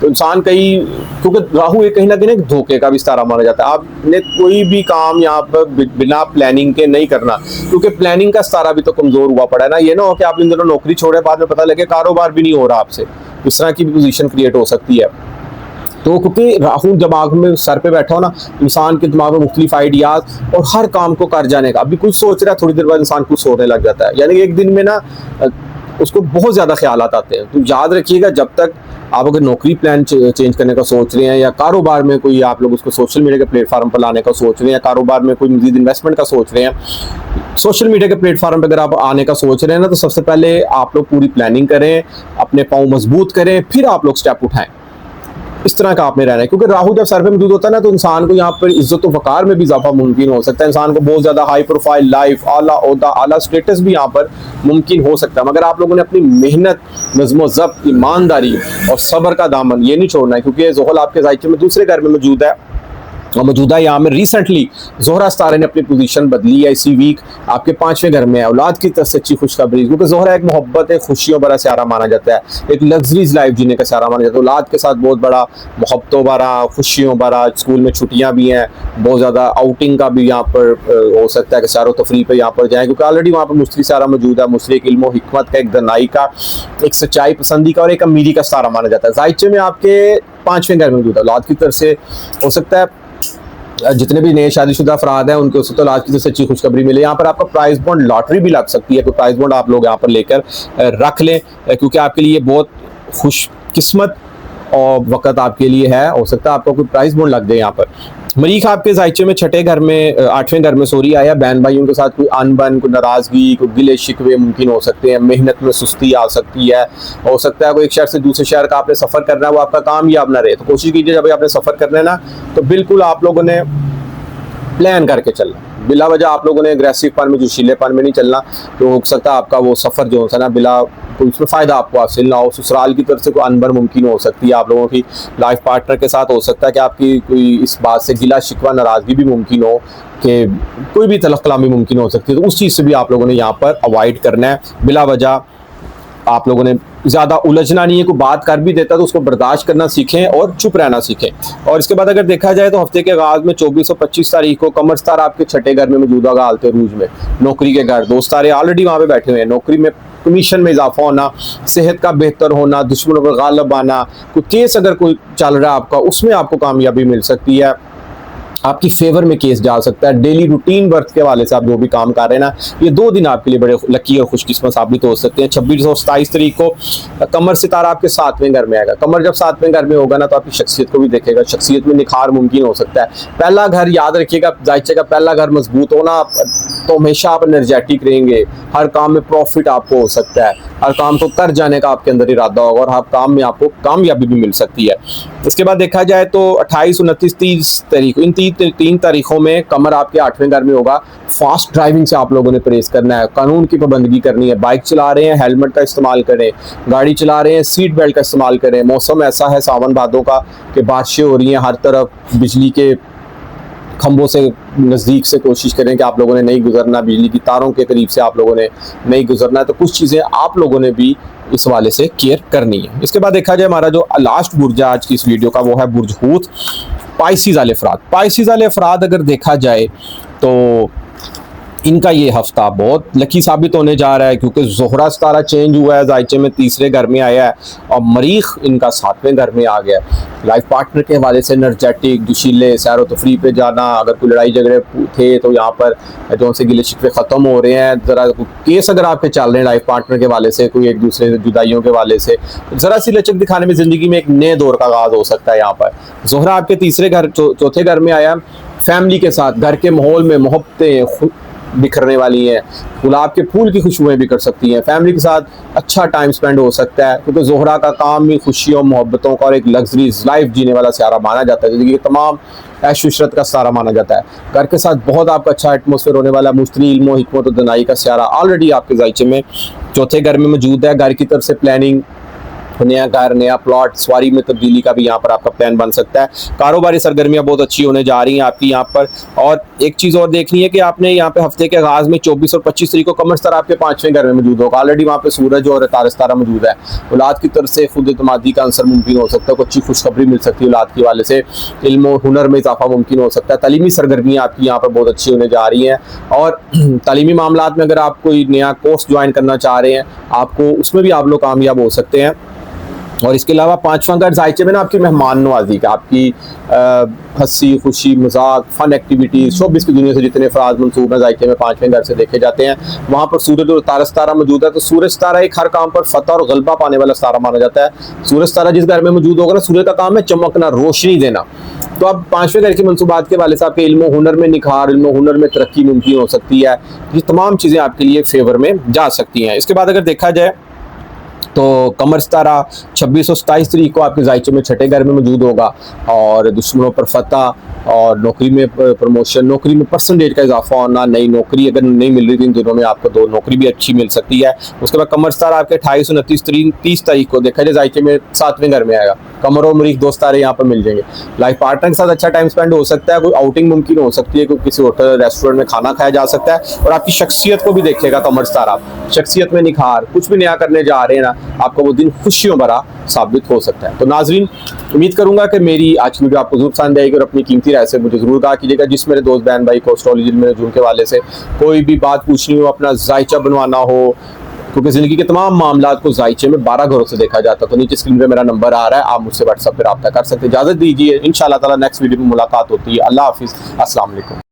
तो इंसान क्योंकि राहु एक कहीं ना कहीं धोखे का भी सितारा माना जाता है। आपने कोई भी काम यहाँ पर बिना प्लानिंग के नहीं करना, क्योंकि प्लानिंग का सितारा भी तो कमज़ोर हुआ पड़ा है ना। ये ना हो कि आप इन दिनों नौकरी छोड़े, बाद में पता लगे कारोबार भी नहीं हो रहा आपसे, इस तरह की भी पोजीशन क्रिएट हो सकती है। तो क्योंकि राहु दिमाग में सर पे बैठा हो ना, इंसान के दिमाग में मुख्तलिफ आइडियाज़ और हर काम को कर जाने का, अभी कुछ सोच रहा है थोड़ी देर बाद इंसान कुछ सोचने लग जाता है, यानी एक दिन में ना उसको बहुत ज़्यादा ख्यालात आते हैं। तो याद रखिएगा, जब तक आप अगर नौकरी प्लान चेंज करने का सोच रहे हैं या कारोबार में कोई आप लोग उसको सोशल मीडिया के प्लेटफार्म पर लाने का सोच रहे हैं या कारोबार में कोई मजीद इन्वेस्टमेंट का सोच रहे हैं, सोशल मीडिया के प्लेटफार्म पर अगर आप आने का सोच रहे हैं ना, तो सबसे पहले आप लोग पूरी प्लानिंग करें, अपने पाँव मजबूत करें, फिर आप लोग स्टेप उठाएं। इस तरह का आपने रहना है, क्योंकि राहु जब सर पे मौजूद होता है ना, तो इंसान को यहाँ पर इज्जत और वकार में भी इजाफा मुमकिन हो सकता है। इंसान को बहुत ज़्यादा हाई प्रोफाइल लाइफ, आला ओहदा, आला स्टेटस भी यहाँ पर मुमकिन हो सकता है। मगर आप लोगों ने अपनी मेहनत, नज़्म ज़ब्त, ईमानदारी और सब्र का दामन ये नहीं छोड़ना है, क्योंकि ज़ोहल आपके ज़ायचे में दूसरे घर में मौजूद है और मौजूदा यहाँ में रिसेंटली ज़ोहरा सितारे ने अपनी पोजीशन बदली है। इसी वीक आपके 5वें घर में है। औलाद की तरफ से अच्छी खुशखबरी, क्योंकि ज़ोहरा एक मोहब्बत, एक खुशियों भरा सियारा माना जाता है, एक लग्जरीज लाइफ जीने का सियारा माना जाता है। औलाद के साथ बहुत बड़ा मोहब्बतों भरा, खुशियों भरा, स्कूल में छुट्टियाँ भी हैं, बहुत ज़्यादा आउटिंग का भी यहाँ पर हो सकता है कि सैर व तफरीह पर यहाँ पर जाएँ, क्योंकि ऑलरेडी वहाँ पर मुश्तरी सियारा मौजूद है। मुश्तरी एक इल्म व हिकमत का, एक दनाई का, एक सच्चाई पसंदी का और एक अमीरी का सितारा माना जाता है। ज़ायचे में आपके 5वें घर में मौजूद है। औलाद की तरफ से हो सकता है जितने भी नए शादीशुदा अफराद हैं उनको उसको आज की अच्छी खुशखबरी मिले। यहाँ पर आपका प्राइस बॉन्ड लॉटरी भी लग सकती है, कोई प्राइस बॉन्ड आप लोग यहाँ पर लेकर रख लें, क्योंकि आपके लिए बहुत खुश किस्मत और वक़्त आपके लिए है। हो सकता है आपको कोई प्राइस बॉन्ड लग जाए। यहाँ पर मरीख आपके ज़ायचे में 8वें घर में सोरी आया। बहन भाइयों के साथ कोई अनबन, कोई नाराज़गी, कोई गिले शिकवे मुमकिन हो सकते हैं। मेहनत में सुस्ती आ सकती है। हो सकता है कोई एक शहर से दूसरे शहर का आपने सफ़र करना है, वो आपका कामयाब ना रहे। तो कोशिश कीजिए जब आपने सफ़र करना है ना, तो बिल्कुल आप लोगों ने प्लान करके चलना, बिला वजह आप लोगों ने एग्रेसिव पन में, जोशीलेपन में नहीं चलना। तो हो सकता है आपका वो सफ़र जो है ना, बिला कोई उसमें फ़ायदा आपको हासिल ना हो। ससुराल की तरफ से कोई अनबन मुमकिन हो सकती है। आप लोगों की लाइफ पार्टनर के साथ हो सकता है कि आपकी कोई इस बात से गिला शिकवा, नाराज़गी भी मुमकिन हो, कि कोई भी तलख कलामी मुमकिन हो सकती है। तो उस चीज़ से भी आप लोगों ने यहाँ पर अवॉइड करना है। बिला वजह आप लोगों ने ज़्यादा उलझना नहीं है। कोई बात कर भी देता तो उसको बर्दाश्त करना सीखें और चुप रहना सीखें। और इसके बाद अगर देखा जाए तो हफ्ते के आगाज़ में 24 और 25 तारीख को कमर सितारा आपके 6ठे घर में मौजूद होगा। आलते रूज में नौकरी के घर, दोस्त तारे ऑलरेडी वहाँ पे बैठे हुए हैं। नौकरी में कमीशन में इजाफा होना, सेहत का बेहतर होना, दुश्मनों पर गालिब आना, कोई केस अगर कोई चल रहा है आपका, उसमें आपको कामयाबी मिल सकती है। आपकी फेवर में केस जा सकता है। डेली रूटीन वर्क के वाले से आप जो भी काम कर रहे हैं ना, ये 2 दिन आपके लिए बड़े लकी और खुशकिस्मत साबित हो सकते हैं। 26 और 27 तारीख को कमर सितारा आपके 7वें घर में आएगा। कमर जब 7वें घर में होगा ना, तो आपकी शख्सियत को भी देखेगा, शख्सियत में निखार मुमकिन हो सकता है। पहला घर याद रखिएगा, ज़ायचे का पहला घर मजबूत होना, तो हमेशा आप एनर्जेटिक रहेंगे। हर काम में प्रॉफिट आपको हो सकता है, हर काम को कर जाने का आपके अंदर इरादा होगा और हर काम में आपको कामयाबी भी मिल सकती है। इसके बाद देखा जाए तो 28, 29, 30 तारीख, इन 3 तारीखों में कमर आपके 8वें घर में होगा। फास्ट ड्राइविंग से आप लोगों ने परहेज करना है, कानून की पाबंदी करनी है। बाइक चला रहे हैं, हेलमेट का इस्तेमाल करें। गाड़ी चला रहे हैं, सीट बेल्ट का इस्तेमाल करें। मौसम ऐसा है सावन भादों का कि बारिशें हो रही हैं हर तरफ, बिजली के खंभों से नज़दीक से कोशिश करें कि आप लोगों ने नहीं गुजरना, बिजली की तारों के करीब से आप लोगों ने नहीं गुजरना है। तो कुछ चीज़ें आप लोगों ने भी इस हवाले से केयर करनी है। इसके बाद देखा जाए हमारा जो लास्ट बुर्ज है आज की इस वीडियो का, वो है बुर्ज हूत, पाइसिस वाले अफराद। पाइसिस वाले अफराद अगर देखा जाए तो इनका ये हफ्ता बहुत लकी साबित होने जा रहा है, क्योंकि ज़ोहरा सितारा चेंज हुआ है, ज़ायचे में तीसरे घर में आया है और मरीख इनका 7वें घर में आ गया है। लाइफ पार्टनर के हवाले से एनर्जेटिक, जोशीले, सैर व तफरी पे जाना, अगर कोई लड़ाई झगड़े थे तो यहाँ पर जो से गिले शिकवे ख़त्म हो रहे हैं। ज़रा केस अगर आपके चल रहे हैं लाइफ पार्टनर के हवाले से, कोई एक दूसरे से जुदाइयों के हवाले से, ज़रा सी लचक दिखाने में ज़िंदगी में एक नए दौर का आगाज़ हो सकता है। यहाँ पर ज़ोहरा आपके तीसरे घर चौथे घर में आया, फैमिली के साथ घर के माहौल में मोहब्बतें बिखरने वाली हैं, गुलाब के फूल की खुशबुएं भी कर सकती हैं, फैमिली के साथ अच्छा टाइम स्पेंड हो सकता है, क्योंकि ज़ोहरा का काम भी खुशियों, मोहब्बतों का और एक लग्जरीज लाइफ जीने वाला सितारा माना जाता है, जिंदगी के तमाम ऐश इशरत का सितारा माना जाता है। घर के साथ बहुत आपका अच्छा एटमोसफेयर होने वाला, मुश्तरी इल्म, हिकमत और दनाई का सितारा ऑलरेडी आपके ज़ायचे में चौथे घर में मौजूद है। घर की तरफ से प्लानिंग, नया घर, नया प्लॉट, सवारी में तब्दीली का भी यहाँ पर आपका प्लान बन सकता है। कारोबारी सरगर्मियाँ बहुत अच्छी होने जा रही हैं आपकी यहाँ पर। और एक चीज़ और देखनी है कि आपने यहाँ पे हफ्ते के आगाज़ में 24 और 25 तारीख को कमर सितारा आपके 5वें घर में मौजूद होगा। ऑलरेडी वहाँ पे सूरज और तारा सितारा मौजूद है। औलाद की तरफ से खुद एतमादी का अंसर मुमकिन हो सकता है, कुछ अच्छी खुशखबरी मिल सकती है औलाद के हवाले से, इल्म और हुनर में इजाफा मुमकिन हो सकता है। तालीमी सरगर्मियाँ आपकी यहाँ पर बहुत अच्छी होने जा रही हैं। और तालीमी मामलात में अगर आप कोई नया कोर्स ज्वाइन करना चाह रहे हैं, आपको उसमें भी आप लोग कामयाब हो सकते हैं। और इसके अलावा 5वां घर ज़ायचे में ना आपकी मेहमान नवाजी का, आपकी हंसी खुशी, मजाक, फन एक्टिविटीज़, शोबिस की दुनिया से जितने फ़राज मंसूब हैं ज़ायचे में 5वें घर से देखे जाते हैं। वहाँ पर सूरज और तारा सितारा मौजूद है, तो सूरज सितारा एक हर काम पर फतह और गलबा पाने वाला सितारा माना जाता है। सूरज सितारा जिस घर में मौजूद होगा ना, सूरज का काम है चमकना, रोशनी देना। तो अब 5वें घर के मनसूबात के वाले से आपके इल्म हुनर में निखार, इल्म हुनर में तरक्की मुमकिन हो सकती है। ये तमाम चीज़ें आपके लिए फेवर में जा सकती हैं। इसके बाद अगर देखा जाए तो कमर सितारा 26 और 27 तारीख को आपके ज़ायचे में छठे घर में मौजूद होगा, और दुश्मनों पर फतह और नौकरी में प्रमोशन, नौकरी में परसेंटेज का इजाफा होना, नई नौकरी अगर नहीं मिल रही थी इन दिनों में आपको तो नौकरी भी अच्छी मिल सकती है। उसके बाद कमर सितारा आपके 28 और 30 तारीख को देखा जाए ज़ायचे में 7वें घर में आएगा। कमर और मरीख 2 सितारे यहाँ पर मिल जाएंगे। लाइफ पार्टनर के साथ अच्छा टाइम स्पेंड हो सकता है, कोई आउटिंग मुमकिन हो सकती है, कोई किसी होटल रेस्टोरेंट में खाना खाया जा सकता है। और आपकी शख्सियत को भी देखेगा कमर सितारा, शख्सियत में निखार, कुछ भी नया करने जा रहे हैं ना, आपको वो दिन खुशियों भरा साबित हो सकता है। तो नाजरीन, उम्मीद करूंगा कि मेरी आज की वीडियो आपको जरूर पसंद आएगी, और अपनी कीमती राय से मुझे जरूर कहा कीजिएगा। जिस मेरे दोस्त बहन भाई को एस्ट्रोलॉजी इल्म नजूम के हवाले से कोई भी बात पूछनी हो, अपना ज़ायचा बनवाना हो, क्योंकि ज़िंदगी के तमाम मामलात को ज़ायचे में 12 घरों से देखा जाता है, तो नीचे स्क्रीन पे मेरा नंबर आ रहा है, आप मुझसे व्हाट्सएप पर रब्ता कर सकते हैं। इजाज़त दीजिए, इंशाअल्लाह ताला नेक्स्ट वीडियो में मुलाकात होती है। अल्लाह हाफिज़, अस्सलाम वालेकुम।